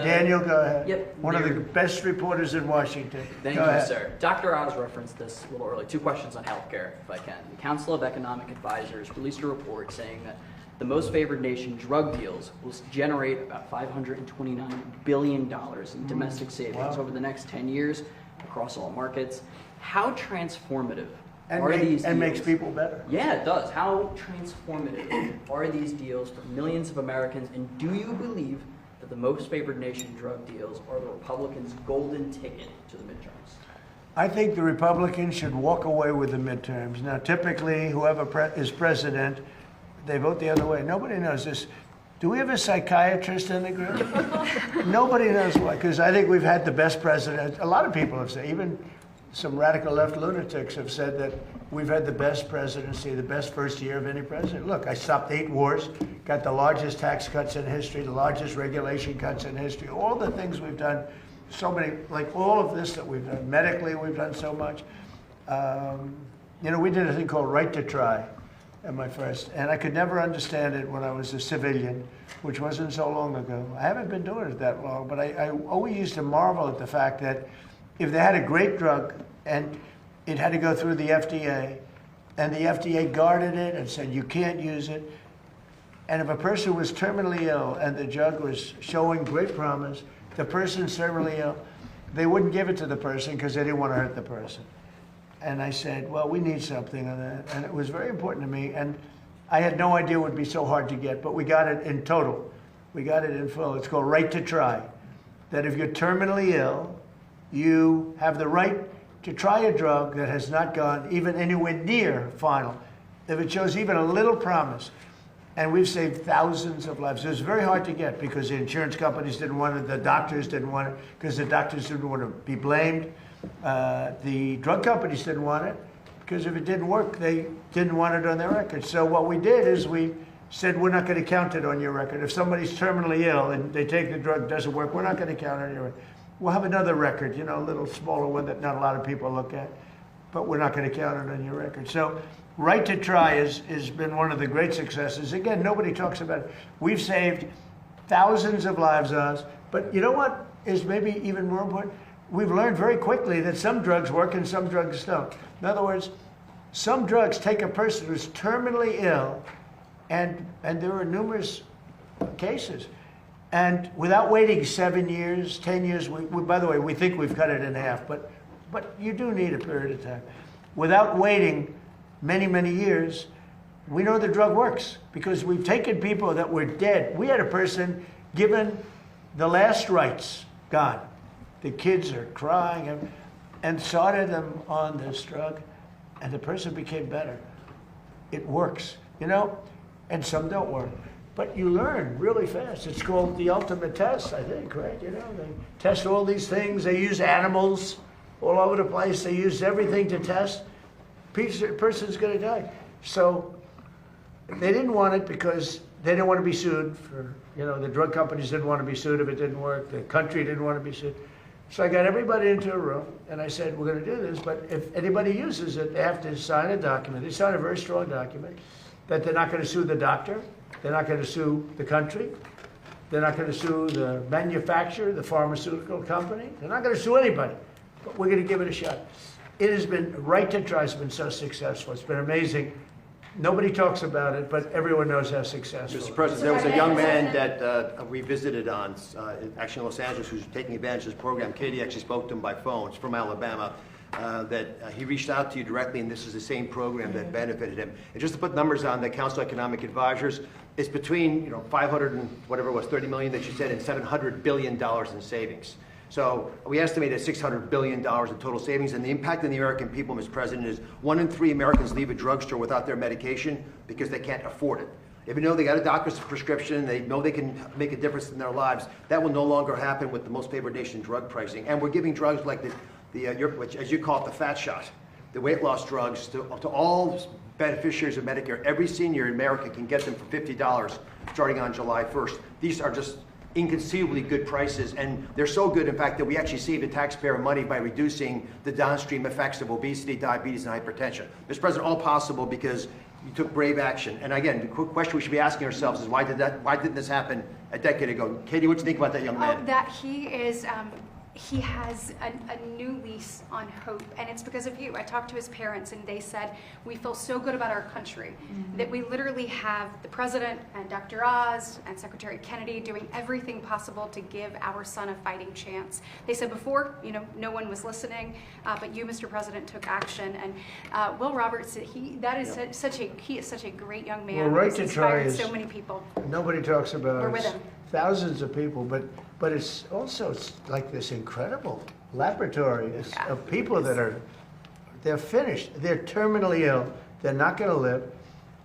Daniel, go ahead. Yep. One of the best reporters in Washington. Thank Go you, ahead. sir. Dr. Oz referenced this a little early. 2 questions on healthcare, if I can. The Council of Economic Advisors released a report saying that the most favored nation drug deals will generate about $529 billion in domestic savings over the next 10 years across all markets. How transformative are these deals? And makes people better. Yeah, it does. How transformative are these deals for millions of Americans? And do you believe that the most favored nation drug deals are the Republicans' golden ticket to the midterms? I think the Republicans should walk away with the midterms. Now, typically, whoever is president, they vote the other way. Nobody knows this. Do we have a psychiatrist in the group? Nobody knows why, because I think we've had the best president. A lot of people have said, even some radical left lunatics have said that we've had the best presidency, the best first year of any president. Look, I stopped 8 wars, got the largest tax cuts in history, the largest regulation cuts in history, all the things we've done, so many, like all of this that we've done. Medically, we've done so much. You know, we did a thing called Right to Try at my first, and I could never understand it when I was a civilian, which wasn't so long ago. I haven't been doing it that long, but I always used to marvel at the fact that if they had a great drug and it had to go through the FDA, and the FDA guarded it and said, you can't use it, and if a person was terminally ill and the drug was showing great promise, the person's terminally ill, they wouldn't give it to the person because they didn't want to hurt the person. And I said, well, we need something on that. And it was very important to me. And I had no idea it would be so hard to get, but we got it in total. We got it in full. It's called Right to Try. That if you're terminally ill, you have the right to try a drug that has not gone even anywhere near final. If it shows even a little promise. And we've saved thousands of lives. It was very hard to get because the insurance companies didn't want it, the doctors didn't want it, because the doctors didn't want to be blamed. The drug companies didn't want it because if it didn't work, they didn't want it on their record. So what we did is we said, we're not going to count it on your record. If somebody's terminally ill and they take the drug, it doesn't work, we're not going to count it on your record. We'll have another record, you know, a little smaller one that not a lot of people look at, but we're not going to count it on your record. So Right to Try has been one of the great successes. Again, nobody talks about it. We've saved thousands of lives, Oz. But you know what is maybe even more important? We've learned very quickly that some drugs work and some drugs don't. In other words, some drugs take a person who's terminally ill, and there are numerous cases. And without waiting 7 years, 10 years, by the way, we think we've cut it in half, but you do need a period of time. Without waiting many, many years, We know the drug works because we've taken people that were dead. We had a person given the last rites, gone. The kids are crying and started them on this drug, and the person became better. It works, you know, and some don't work. But you learn really fast. It's called the ultimate test, I think, right? You know, they test all these things. They use animals all over the place. They use everything to test. Person's going to die. So they didn't want it because they didn't want to be sued for, you know, the drug companies didn't want to be sued if it didn't work. The country didn't want to be sued. So I got everybody into a room and I said, we're going to do this, but if anybody uses it, they have to sign a document. They sign a very strong document that they're not going to sue the doctor. They're not going to sue the country. They're not going to sue the manufacturer, the pharmaceutical company. They're not going to sue anybody, but we're going to give it a shot. It has been, right to try has been so successful. It's been amazing. Nobody talks about it, but everyone knows how successful. Mr. President, there was a young man that we visited on, actually in Los Angeles, who's taking advantage of this program. Katie actually spoke to him by phone. It's from Alabama. He reached out to you directly, and this is the same program that benefited him. And just to put numbers on the Council of Economic Advisors, it's between 500 and whatever it was, 30 million that you said, and $700 billion in savings. So we estimated $600 billion in total savings, and the impact on the American people, Mr. President, is 1 in 3 Americans leave a drugstore without their medication because they can't afford it. Even though they got a doctor's prescription, they know they can make a difference in their lives, that will no longer happen with the most favored nation drug pricing. And we're giving drugs like which, as you call it, the fat shot, the weight loss drugs to all beneficiaries of Medicare. Every senior in America can get them for $50 starting on July 1st. These are just inconceivably good prices, and they're so good, in fact, that we actually save the taxpayer money by reducing the downstream effects of obesity, diabetes, and hypertension. Mr. President, all possible because you took brave action. And again, the quick question we should be asking ourselves is why didn't this happen a decade ago? Katie, what do you think about that young man? Oh, that he is, he has a new lease on hope, and it's because of you. I talked to his parents, and they said, we feel so good about our country that we literally have the president and Dr. Oz and Secretary Kennedy doing everything possible to give our son a fighting chance. They said before, no one was listening, but you, Mr. President, took action. And Will Roberts, he is such a great young man. Well, right He's to try inspired is so many people. Nobody talks about We're with him. Thousands of people, but it's also like this incredible laboratory of people that they're finished, they're terminally ill, they're not going to live,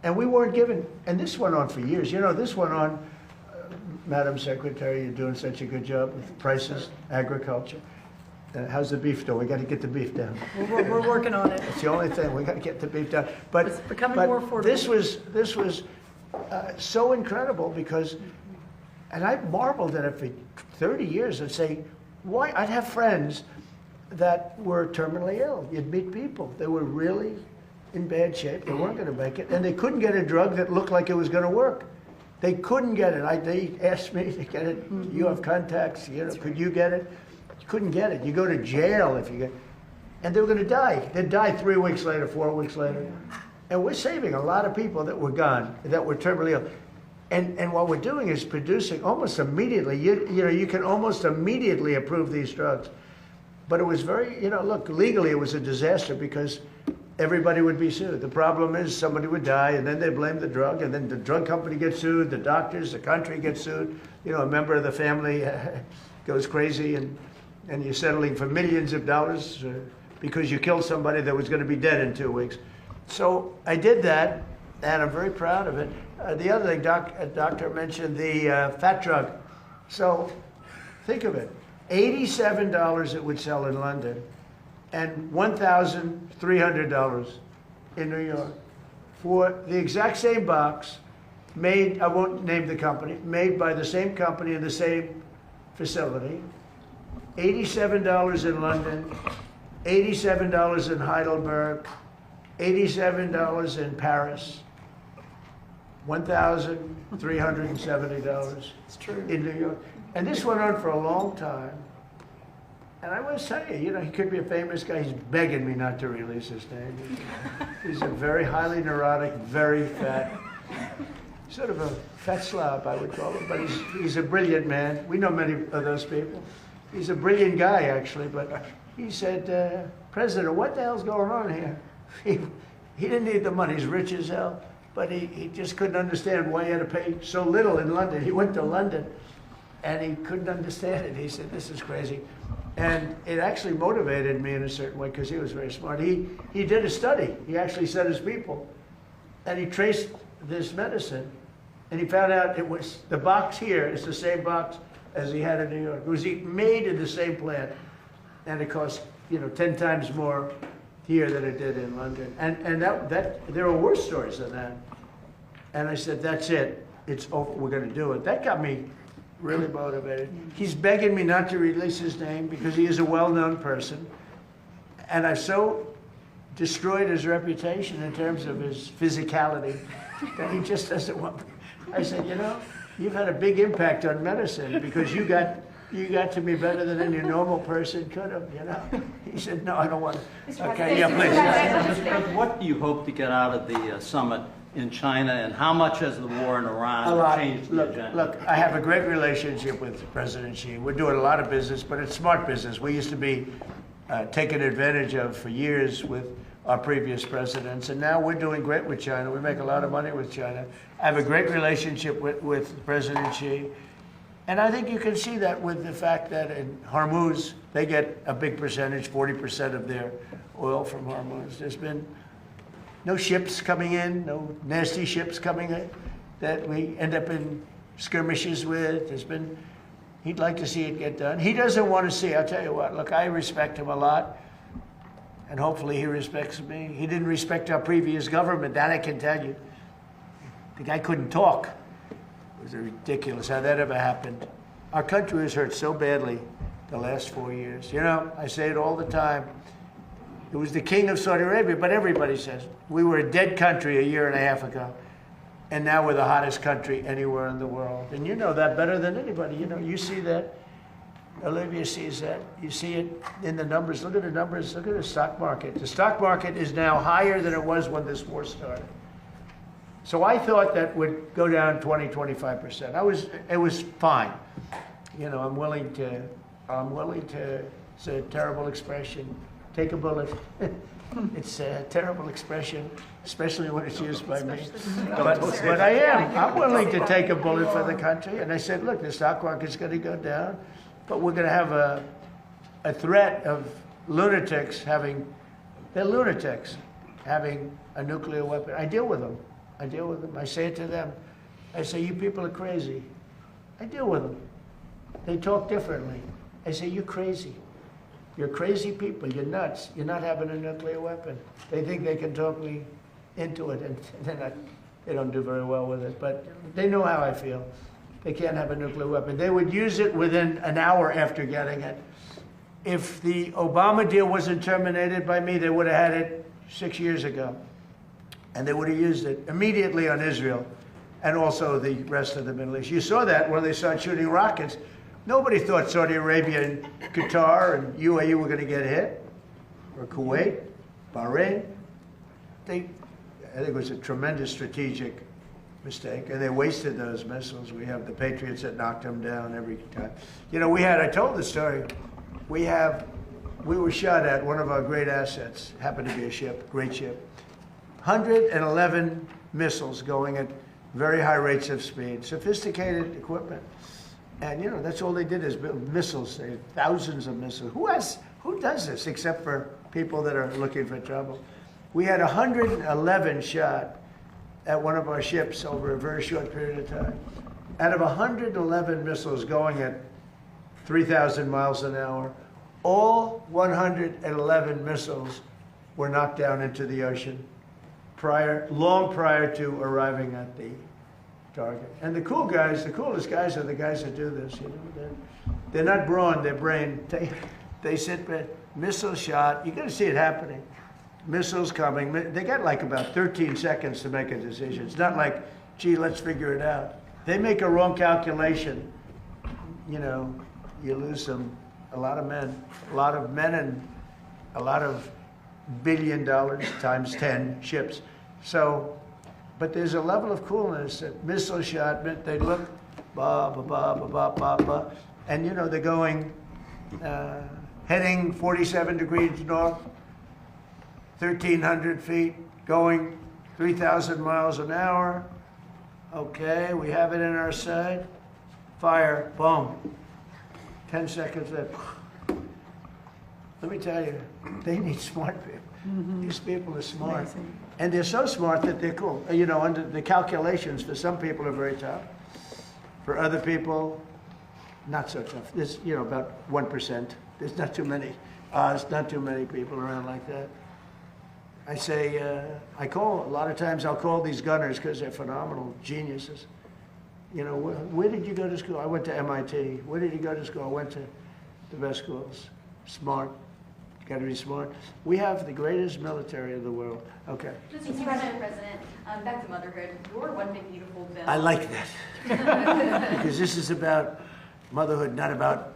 and we weren't given. And this went on for years. This went on. Madam Secretary, you're doing such a good job with prices, agriculture. How's the beef doing? We got to get the beef down. We're working on it. It's the only thing. We got to get the beef down. But It's becoming more affordable. This was so incredible because. And I marveled at it for 30 years and say, why? I'd have friends that were terminally ill. You'd meet people. They were really in bad shape. They weren't going to make it. And they couldn't get a drug that looked like it was going to work. They couldn't get it. They asked me to get it. You have contacts. Could you get it? You couldn't get it. You go to jail if you get it. And they were going to die. They'd die 3 weeks later, 4 weeks later. And we're saving a lot of people that were gone, that were terminally ill. And what we're doing is producing almost immediately. You can almost immediately approve these drugs. But it was very, look, legally it was a disaster because everybody would be sued. The problem is somebody would die and then they blame the drug and then the drug company gets sued, the doctors, the country gets sued. A member of the family goes crazy and you're settling for millions of dollars because you killed somebody that was going to be dead in 2 weeks. So I did that and I'm very proud of it. The other thing, doctor mentioned the fat drug. So think of it. $87 it would sell in London and $1,300 in New York for the exact same box made, I won't name the company, made by the same company in the same facility. $87 in London, $87 in Heidelberg, $87 in Paris. $1,370 in New York. And this went on for a long time. And I must tell you, he could be a famous guy. He's begging me not to release his name. He's a very highly neurotic, very fat, sort of a fat slob, I would call him. But he's a brilliant man. We know many of those people. He's a brilliant guy, actually. But he said, President, what the hell's going on here? He didn't need the money. He's rich as hell. but he just couldn't understand why he had to pay so little in London. He went to London, and he couldn't understand it. He said, this is crazy. And it actually motivated me in a certain way, because he was very smart. He did a study. He actually sent his people, and he traced this medicine, and he found out it was, the box here is the same box as he had in New York. It was made in the same plant, and it cost, 10 times more here than it did in London. And that there are worse stories than that. And I said, that's it. It's over. We're going to do it. That got me really motivated. He's begging me not to release his name because he is a well-known person. And I've so destroyed his reputation in terms of his physicality that he just doesn't want. I said, you've had a big impact on medicine because you got to me better than any normal person could have, He said, no, I don't want to. Okay, yeah, please. Mr. President, what do you hope to get out of the summit in China, and how much has the war in Iran changed the agenda? Look, I have a great relationship with President Xi. We're doing a lot of business, but it's smart business. We used to be taken advantage of for years with our previous presidents, and now we're doing great with China. We make a lot of money with China. I have a great relationship with President Xi, and I think you can see that with the fact that in Hormuz, they get a big percentage, 40% of their oil from Hormuz. There's been no ships coming in, no nasty ships coming in that we end up in skirmishes with. He'd like to see it get done. He doesn't want to see, I'll tell you what, look, I respect him a lot, and hopefully he respects me. He didn't respect our previous government, that I can tell you. The guy couldn't talk. It was ridiculous how that ever happened. Our country was hurt so badly the last 4 years. I say it all the time. It was the king of Saudi Arabia, but everybody says we were a dead country a year and a half ago, and now we're the hottest country anywhere in the world. And you know that better than anybody. You see that. Olivia sees that. You see it in the numbers. Look at the numbers. Look at the stock market. The stock market is now higher than it was when this war started. So I thought that would go down 20, 25%. It was fine. I'm willing to, it's a terrible expression, take a bullet. It's a terrible expression, especially when it's used by me. But I'm willing to take a bullet for the country. And I said, look, the stock market's going to go down, but we're going to have a threat of lunatics having a nuclear weapon. I deal with them. I say it to them. I say, you people are crazy. I deal with them. They talk differently. I say, you're crazy. You're crazy people. You're nuts. You're not having a nuclear weapon. They think they can talk me into it, and they don't do very well with it. But they know how I feel. They can't have a nuclear weapon. They would use it within an hour after getting it. If the Obama deal wasn't terminated by me, they would have had it 6 years ago. And they would have used it immediately on Israel and also the rest of the Middle East. You saw that when they started shooting rockets. Nobody thought Saudi Arabia and Qatar and UAE were going to get hit, or Kuwait, Bahrain. I think it was a tremendous strategic mistake, and they wasted those missiles. We have the Patriots that knocked them down every time. I told the story, we were shot at one of our great assets, happened to be a ship, great ship. 111 missiles going at very high rates of speed, sophisticated equipment. And that's all they did is build missiles. They had thousands of missiles. Who does this except for people that are looking for trouble? We had 111 shot at one of our ships over a very short period of time. Out of 111 missiles going at 3,000 miles an hour, all 111 missiles were knocked down into the ocean long prior to arriving at the target. And the coolest guys are the guys that do this. They're not brawn, they're brain. They sit there, missile shot. You got to see it happening. Missiles coming. They got like about 13 seconds to make a decision. It's not like, gee, let's figure it out. They make a wrong calculation. You lose a lot of men and a lot of $1 billion times 10 ships. So, but there's a level of coolness that missile shot, they look, ba, ba, ba, ba, ba, ba, ba, and they're going, heading 47 degrees north, 1,300 feet, going 3,000 miles an hour. Okay, we have it in our sight. Fire, boom. 10 seconds left. Let me tell you, they need smart people. These people are smart. Amazing. And they're so smart that they're cool. You know, under the calculations for some people are very tough. For other people, not so tough. There's, you know, about 1%. There's not too many. There's not too many people around like that. I say, a lot of times I'll call these gunners because they're phenomenal geniuses. You know, where did you go to school? I went to MIT. Where did you go to school? I went to the best schools. Smart. Got to be smart. We have the greatest military in the world. Okay. Mr. President, back to motherhood. Your one big beautiful bill. I like that. Because this is about motherhood, not about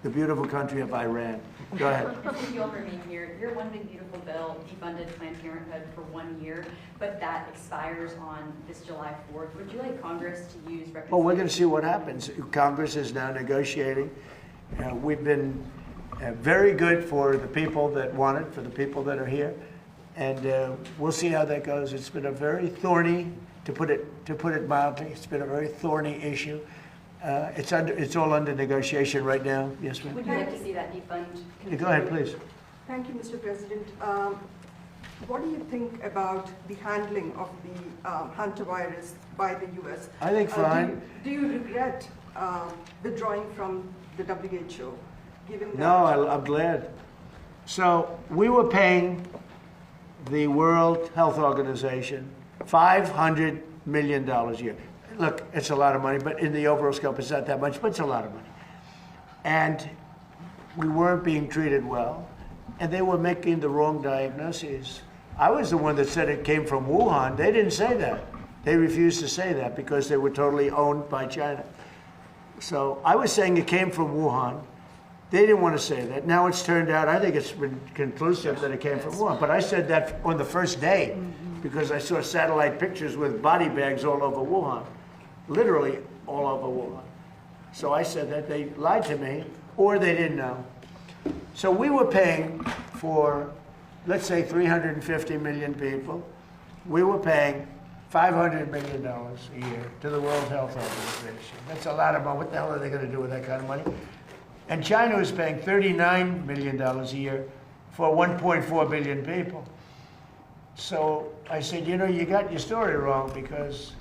the beautiful country of Iran. Go ahead. Since you all remain here, your one big beautiful bill defunded Planned Parenthood for 1 year, but that expires on this July 4th. Would you like Congress to use reconciliation? Well, we're going to see what happens. Congress is now negotiating. We've been very good for the people that want it, for the people that are here, and we'll see how that goes. It's been a very thorny, to put it mildly, it's been a very thorny issue. It's all under negotiation right now. Yes, ma'am. Would you like to see that defund? Go ahead, please. Thank you, Mr. President. What do you think about the handling of the hantavirus by the U.S.? I think fine. Do you regret withdrawing from the WHO? Given that No, I'm glad. So we were paying the World Health Organization $500 million a year. Look, it's a lot of money, but in the overall scope, it's not that much, but it's a lot of money. And we weren't being treated well, and they were making the wrong diagnoses. I was the one that said it came from Wuhan. They didn't say that. They refused to say that because they were totally owned by China. So I was saying it came from Wuhan. They didn't want to say that. Now it's turned out, I think it's been conclusive that it came from Wuhan. But I said that on the first day because I saw satellite pictures with body bags all over Wuhan. Literally all over Wuhan. So I said that they lied to me or they didn't know. So we were paying for, let's say, 350 million people. We were paying $500 million a year to the World Health Organization. That's a lot of money. What the hell are they going to do with that kind of money? And China was paying $39 million a year for 1.4 billion people. So I said, you know, you got your story wrong because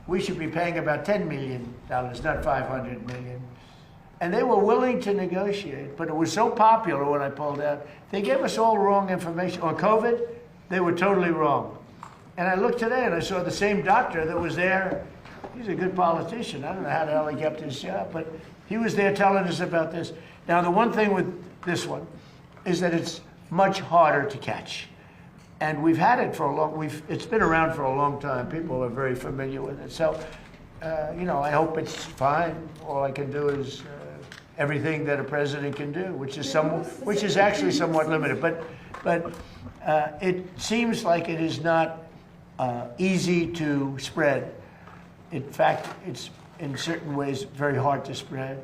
we should be paying about $10 million, not $500 million. And they were willing to negotiate, but it was so popular when I pulled out. They gave us all wrong information. On COVID, they were totally wrong. And I looked today and I saw the same doctor that was there. He's a good politician. I don't know how the hell he kept his job, but he was there telling us about this. Now, the one thing with this one is that it's much harder to catch. And we've had it for a long, it's been around for a long time. People are very familiar with it. So, you know, I hope it's fine. All I can do is everything that a president can do, which is actually somewhat limited. But it seems like it is not easy to spread. In fact, it's in certain ways very hard to spread.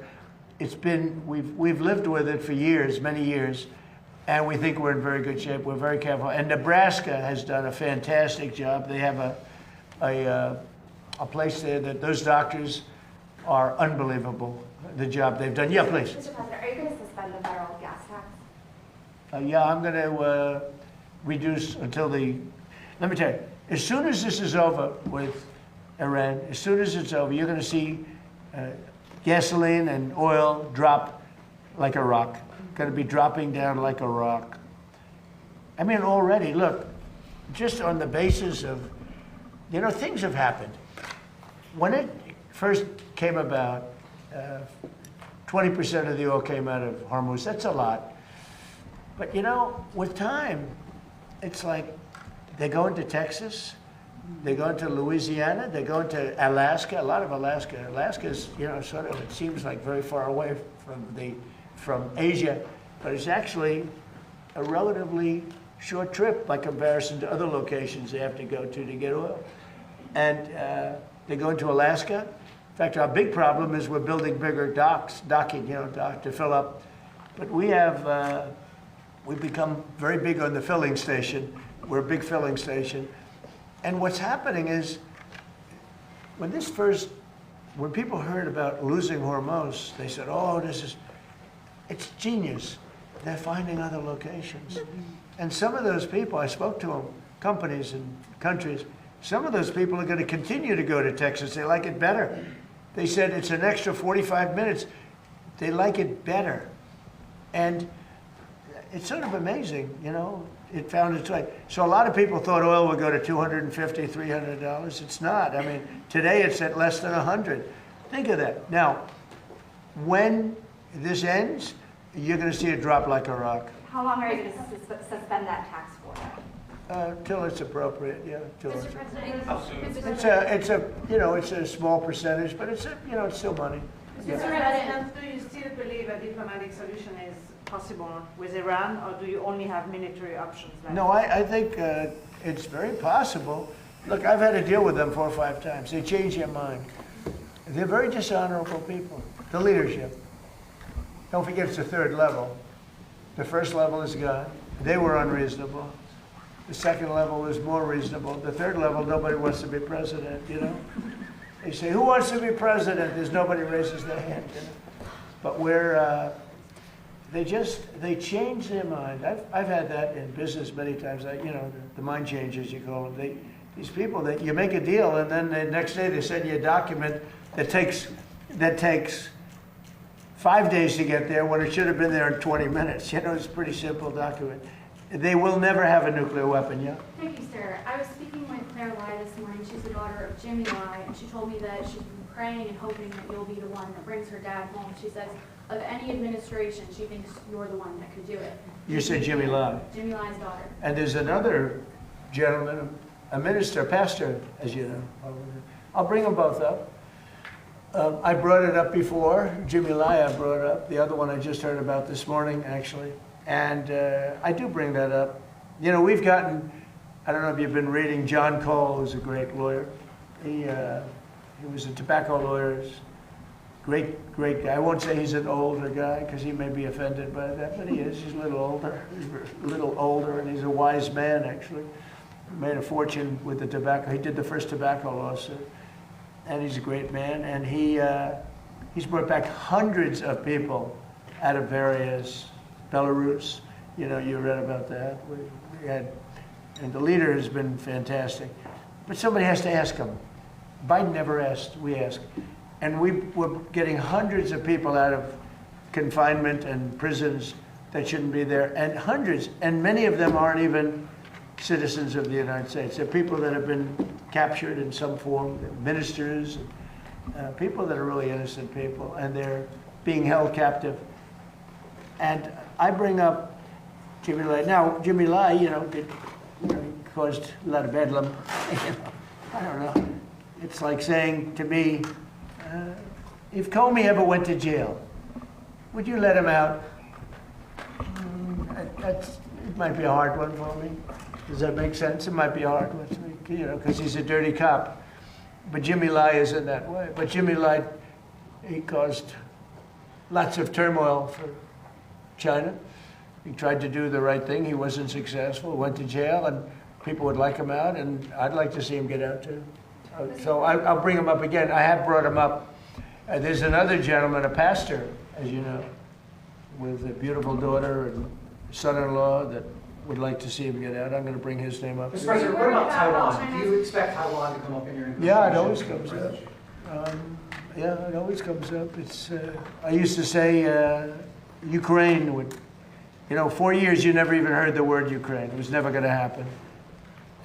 It's been, we've lived with it for years, many years, and we think we're in very good shape. We're very careful. And Nebraska has done a fantastic job. They have a place there that those doctors are unbelievable, the job they've done. Yeah, please. Mr. President, are you going to suspend the federal gas tax? Yeah, I'm going to reduce until let me tell you, as soon as this is over with Iran, as soon as it's over, you're going to see gasoline and oil drop like a rock. Going to be dropping down like a rock. I mean, already, look, just on the basis of, you know, things have happened. When it first came about, 20% of the oil came out of Hormuz. That's a lot. But, you know, with time, it's like they're going to Texas, they're going to Louisiana, they're going to Alaska, a lot of Alaska. Alaska's, you know, sort of, it seems like very far away from Asia, but it's actually a relatively short trip by comparison to other locations they have to go to get oil. And they're going to Alaska. In fact, our big problem is we're building bigger docking, you know, to fill up. But we have, we've become very big on the filling station. We're a big filling station. And what's happening is, when people heard about losing Hormuz, they said, oh, it's genius. They're finding other locations. And some of those people, I spoke to them, companies and countries, some of those people are going to continue to go to Texas. They like it better. They said it's an extra 45 minutes. They like it better. And it's sort of amazing, you know, it found its way. So a lot of people thought oil would go to $250, $300. It's not. I mean, today it's at less than 100. Think of that. Now, when this ends, you're going to see it drop like a rock. How long are you going to suspend that tax for? Till it's appropriate, yeah. Till Mr. President, it's a small percentage, but it's still money. Mr. President, do you still believe a diplomatic solution is possible with Iran, or do you only have military options? No, I think it's very possible. Look, I've had to deal with them 4 or 5 times. They change their mind. They're very dishonorable people. The leadership. Don't forget it's the 3rd level. The 1st level is gone. They were unreasonable. The 2nd level is more reasonable. The 3rd level, nobody wants to be president, you know? They say, who wants to be president? There's nobody raises their hand, you know? But they change their mind. I've had that in business many times. The mind changers, you call them. These people that you make a deal, and then the next day they send you a document that takes 5 days to get there when it should have been there in 20 minutes. You know, it's a pretty simple document. They will never have a nuclear weapon, yeah? Thank you, sir. I was speaking with Claire Lai this morning. She's the daughter of Jimmy Lai, and she told me that she's been praying and hoping that you'll be the one that brings her dad home. She says, of any administration, she thinks you're the one that could do it. You said Jimmy Lai. Jimmy Lai's daughter. And there's another gentleman, a minister, a pastor, as you know. I'll bring them both up. I brought it up before. Jimmy Lai I brought up. The other one I just heard about this morning, actually. And I do bring that up. You know, we've gotten, I don't know if you've been reading, John Cole, who's a great lawyer. He was a tobacco lawyer. Great guy. I won't say he's an older guy because he may be offended by that, but he is. He's a little older. And he's a wise man, actually. He made a fortune with the tobacco. He did the first tobacco lawsuit. And he's a great man. And he's brought back hundreds of people out of various Belarus. You know, you read about that. We had, and the leader has been fantastic. But somebody has to ask him. Biden never asked, we asked. And we're getting hundreds of people out of confinement and prisons that shouldn't be there, and hundreds, and many of them aren't even citizens of the United States. They're people that have been captured in some form, ministers, people that are really innocent people, and they're being held captive. And I bring up Jimmy Lai. Now, Jimmy Lai, he caused a lot of bedlam. I don't know. It's like saying to me, if Comey ever went to jail, would you let him out? It might be a hard one for me. Does that make sense? It might be a hard one for me, because he's a dirty cop. But Jimmy Lai isn't that way. But Jimmy Lai, he caused lots of turmoil for China. He tried to do the right thing. He wasn't successful. Went to jail, and people would like him out, and I'd like to see him get out too. So I'll bring him up again. I have brought him up. There's another gentleman, a pastor, as you know, with a beautiful daughter and son-in-law that would like to see him get out. I'm going to bring his name up. Mr. President, what about Taiwan? Do you expect Taiwan to come up in your negotiations? Yeah, it always comes up. It always comes up. It's. I used to say Ukraine would. 4 years you never even heard the word Ukraine. It was never going to happen,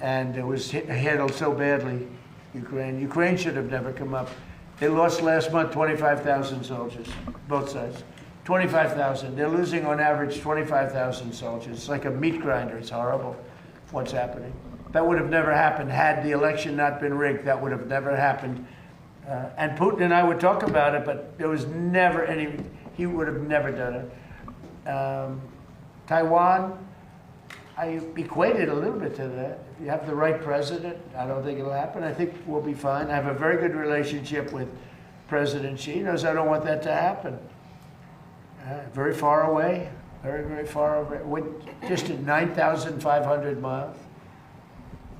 and it was handled so badly. Ukraine should have never come up. They lost last month 25,000 soldiers, both sides. 25,000. They're losing on average 25,000 soldiers. It's like a meat grinder. It's horrible what's happening. That would have never happened had the election not been rigged. That would have never happened. And Putin and I would talk about it, but there was never he would have never done it. Taiwan, I equated a little bit to that. If you have the right president, I don't think it'll happen. I think we'll be fine. I have a very good relationship with President Xi. He knows I don't want that to happen. Very far away, very, very far away. Just at 9,500 miles.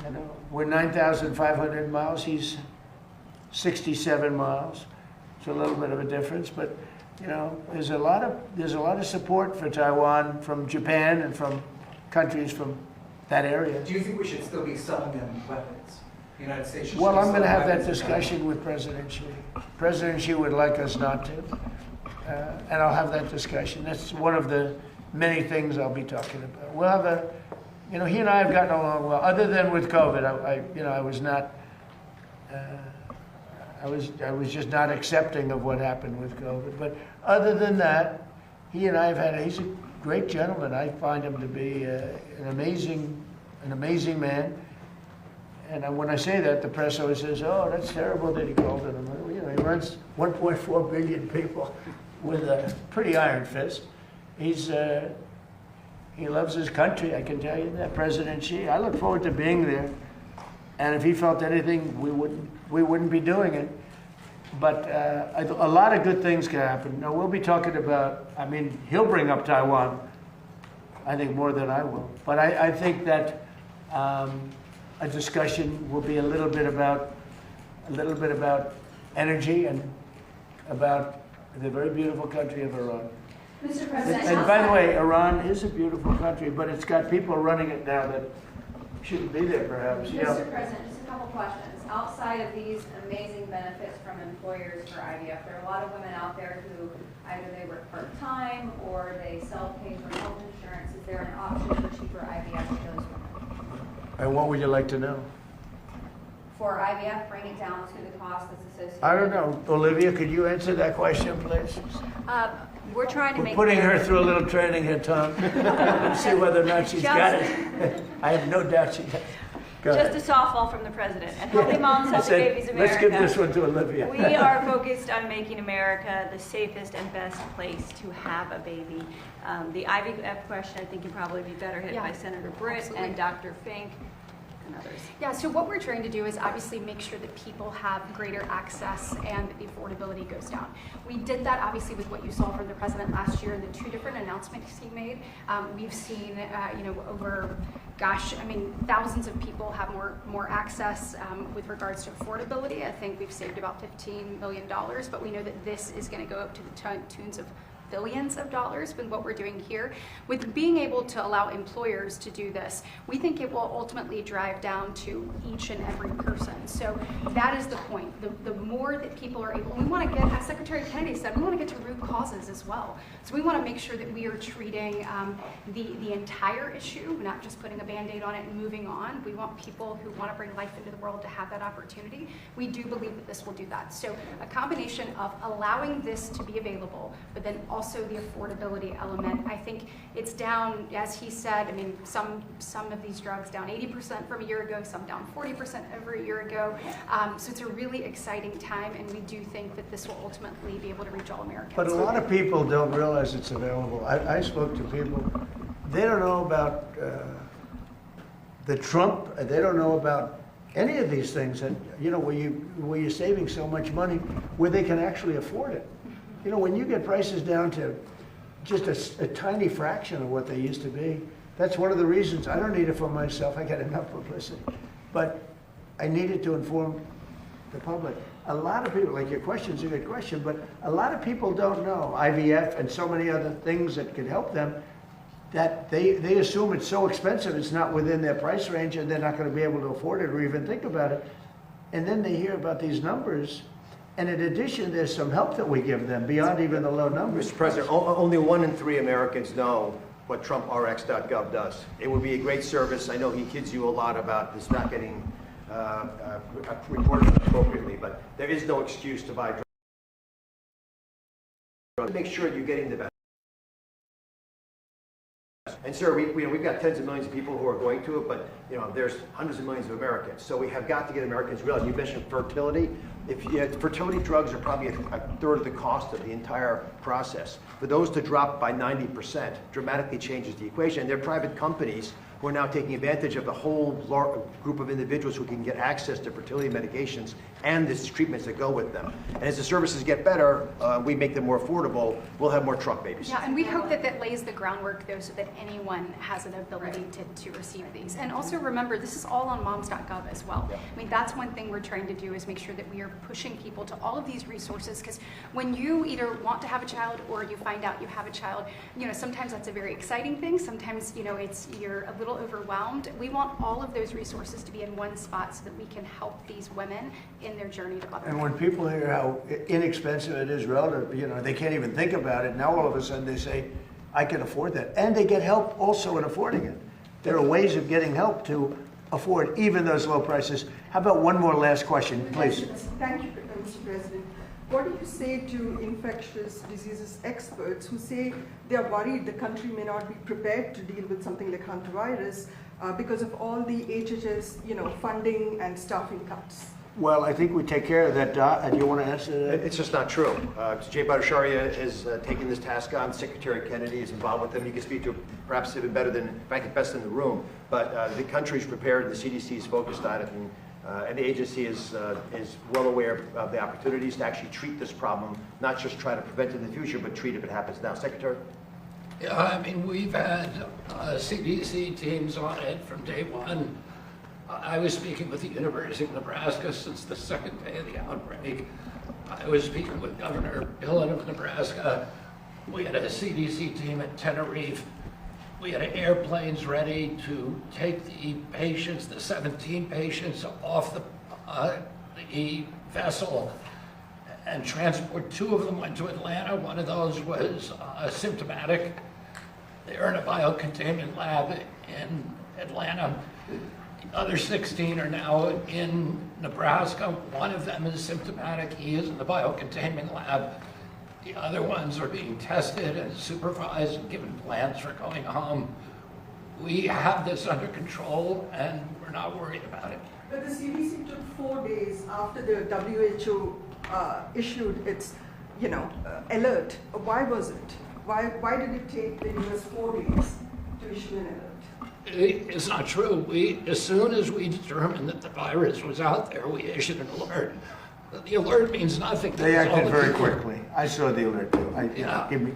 You know, we're 9,500 miles. He's 67 miles. It's a little bit of a difference, but you know, there's a lot of support for Taiwan from Japan and from countries from that area. Do you think we should still be selling them weapons? The United States should Well, still I'm going to sell have that weapons to discussion with President Xi. President Xi would like us not to, and I'll have that discussion. That's one of the many things I'll be talking about. We'll have a, you know, he and I have gotten along well. Other than with COVID, I was not. I was just not accepting of what happened with COVID. But other than that, he and I have had. He's a great gentleman. I find him to be an amazing man. And when I say that, the press always says, "Oh, that's terrible that he called it." You know, he runs 1.4 billion people with a pretty iron fist. He loves his country. I can tell you that, President Xi. I look forward to being there. And if he felt anything, we wouldn't be doing it. But a lot of good things can happen. Now, we'll be talking about, I mean, he'll bring up Taiwan, I think, more than I will. But I think that a discussion will be a little bit about energy and about the very beautiful country of Iran. Mr. President. And by the way, Iran is a beautiful country, but it's got people running it now that shouldn't be there, perhaps. Mr. President, just a couple questions. Outside of these amazing benefits from employers for IVF, there are a lot of women out there who either they work part-time or they self-pay for health insurance. Is there an option for cheaper IVF for those women? And what would you like to know? For IVF, bring it down to the cost that's associated. I don't know. Olivia, could you answer that question, please? We're trying to We're make putting her through a little training here, Tom. See whether or not she's got it. I have no doubt she does. Go ahead. Just a softball from the president. And Healthy Moms, Healthy Babies America. Let's give this one to Olivia. We are focused on making America the safest and best place to have a baby. The IVF question, I think, can probably be better hit by Senator Britt Absolutely. and Dr. Fink and others. Yeah, so what we're trying to do is obviously make sure that people have greater access and that the affordability goes down. We did that obviously with what you saw from the president last year and the two different announcements he made. We've seen, over, thousands of people have more access with regards to affordability. I think we've saved about $15 million, but we know that this is going to go up to the tunes of billions of dollars with what we're doing here. With being able to allow employers to do this, we think it will ultimately drive down to each and every person. So that is the point. The more that people are able, we want to get, as Secretary Kennedy said, we want to get to root causes as well. So we want to make sure that we are treating the entire issue, not just putting a Band-Aid on it and moving on. We want people who want to bring life into the world to have that opportunity. We do believe that this will do that. So a combination of allowing this to be available, but then also the affordability element. I think it's down, as he said, some of these drugs down 80% from a year ago, some down 40% over a year ago. So it's a really exciting time, and we do think that this will ultimately be able to reach all Americans. But a lot of people don't realize it's available. I spoke to people, they don't know about the Trump, they don't know about any of these things that, where you're saving so much money, where they can actually afford it. When you get prices down to just a tiny fraction of what they used to be, that's one of the reasons I don't need it for myself. I get enough publicity. But I need it to inform the public. A lot of people, like your question's a good question, but a lot of people don't know IVF and so many other things that could help them, that they assume it's so expensive, it's not within their price range, and they're not going to be able to afford it or even think about it. And then they hear about these numbers. And in addition, there's some help that we give them beyond even the low numbers. Mr. President, only 1 in 3 Americans know what TrumpRx.gov does. It would be a great service. I know he kids you a lot about this not getting reported appropriately, but there is no excuse to buy drugs. Make sure you're getting the best. And sir, we've got tens of millions of people who are going to it, but there's hundreds of millions of Americans. So we have got to get Americans realize. You mentioned fertility. Fertility drugs are probably a third of the cost of the entire process. For those to drop by 90% dramatically changes the equation. And they're private companies who are now taking advantage of the whole group of individuals who can get access to fertility medications and the treatments that go with them. And as the services get better, we make them more affordable, we'll have more truck babies. Yeah, and we hope that that lays the groundwork, though, so that anyone has an ability to receive these. And also remember, this is all on moms.gov as well. Yeah. I mean, that's one thing we're trying to do is make sure that we are pushing people to all of these resources, because when you either want to have a child or you find out you have a child, you know, sometimes that's a very exciting thing. Sometimes, you know, you're a little overwhelmed. We want all of those resources to be in one spot so that we can help these women in their journey to motherhood. And when people hear how inexpensive it is relative, you know, they can't even think about it. Now all of a sudden they say, I can afford that. And they get help also in affording it. There are ways of getting help to afford even those low prices. How about one more last question, please? Thank you, Mr. President. What do you say to infectious diseases experts who say they are worried the country may not be prepared to deal with something like hantavirus because of all the HHS, you know, funding and staffing cuts? Well, I think we take care of that. Do you want to answer that? It's just not true. Jay Bhattacharya is taking this task on. Secretary Kennedy is involved with them. You can speak to perhaps even better than, frankly, best in the room. But the country's prepared, the CDC is focused on it, and the agency is well aware of the opportunities to actually treat this problem, not just try to prevent it in the future, but treat it if it happens now. Secretary? Yeah, I mean, we've had CDC teams on it from day one. I was speaking with the University of Nebraska since the second day of the outbreak. I was speaking with Governor Billen of Nebraska. We had a CDC team at Tenerife. We had airplanes ready to take the patients, the 17 patients, off the vessel and transport. 2 of them went to Atlanta. One of those was symptomatic. They're in a biocontainment lab in Atlanta. The other 16 are now in Nebraska. One of them is symptomatic. He is in the biocontainment lab. The other ones are being tested and supervised and given plans for going home. We have this under control and we're not worried about it. But the CDC took 4 days after the WHO issued its, you know, alert. Why was it? Why did it take the US 4 days to issue an alert? It's not true. As soon as we determined that the virus was out there, we issued an alert. The alert means nothing. They acted very quickly. I saw the alert too.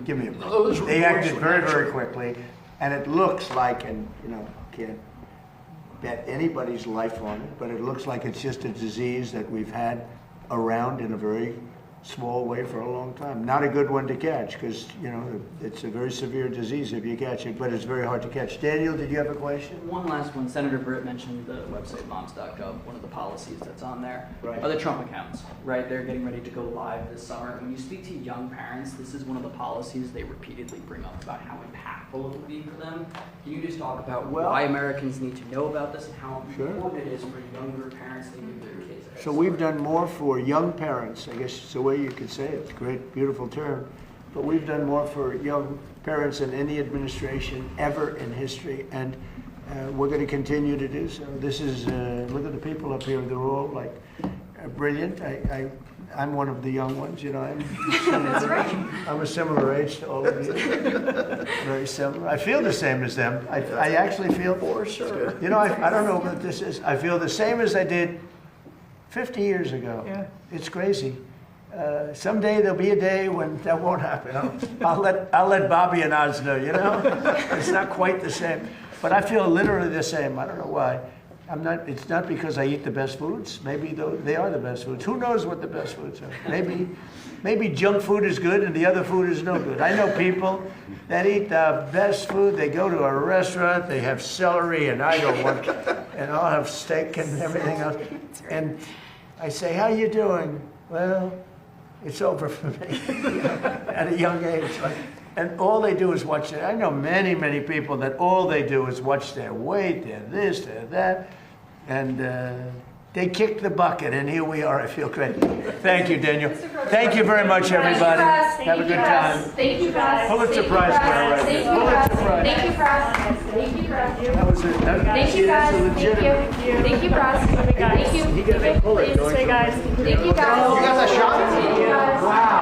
Give me a break. They acted very, very quickly, and it looks like, and you know, can't bet anybody's life on it, but it looks like it's just a disease that we've had around in a very small way for a long time. Not a good one to catch because, you know, it's a very severe disease if you catch it, but it's very hard to catch. Daniel, did you have a question? One last one. Senator Britt mentioned the website moms.gov. One of the policies that's on there Right. are the Trump accounts, right? They're getting ready to go live this summer. When you speak to young parents, this is one of the policies they repeatedly bring up about how impactful it will be for them. Can you just talk about why Americans need to know about this and how important it is for younger parents to give their kids a head So we've done more for young parents, I guess it's the way you could say it. It's a great, beautiful term. But we've done more for young parents than any administration ever in history, and we're going to continue to do so. This is, look at the people up here, they're all like brilliant. I'm one of the young ones, you know. That's right. I'm a similar age to all of you. Very similar. I feel the same as them. I actually feel, for sure. You know, I don't know what this is. I feel the same as I did 50 years ago. Yeah. It's crazy. Someday there'll be a day when that won't happen. I'll let Bobby and Oz know, you know? It's not quite the same. But I feel literally the same. I don't know why. It's not because I eat the best foods. Maybe they are the best foods. Who knows what the best foods are? Maybe junk food is good and the other food is no good. I know people that eat the best food. They go to a restaurant, they have celery, and I don't want, and I'll have steak and everything else. And I say, how you doing? Well, it's over for me at a young age. And all they do is watch it. I know many, many people that all they do is watch their weight, their this, their that. And They kicked the bucket, and here we are. I feel great. Thank you, Daniel. Thank you very much, everybody. Have a good time. Thank you, press. Pulitzer Prize winner right there. Pulitzer Prize. Thank you, press. Thank you, press. That was a, Thank you, guys. Thank you. Thank you, press. Thank you. He got a Pulitzer. Thank you, guys. Thank you, guys. You got that shot? Thank you, guys. Wow.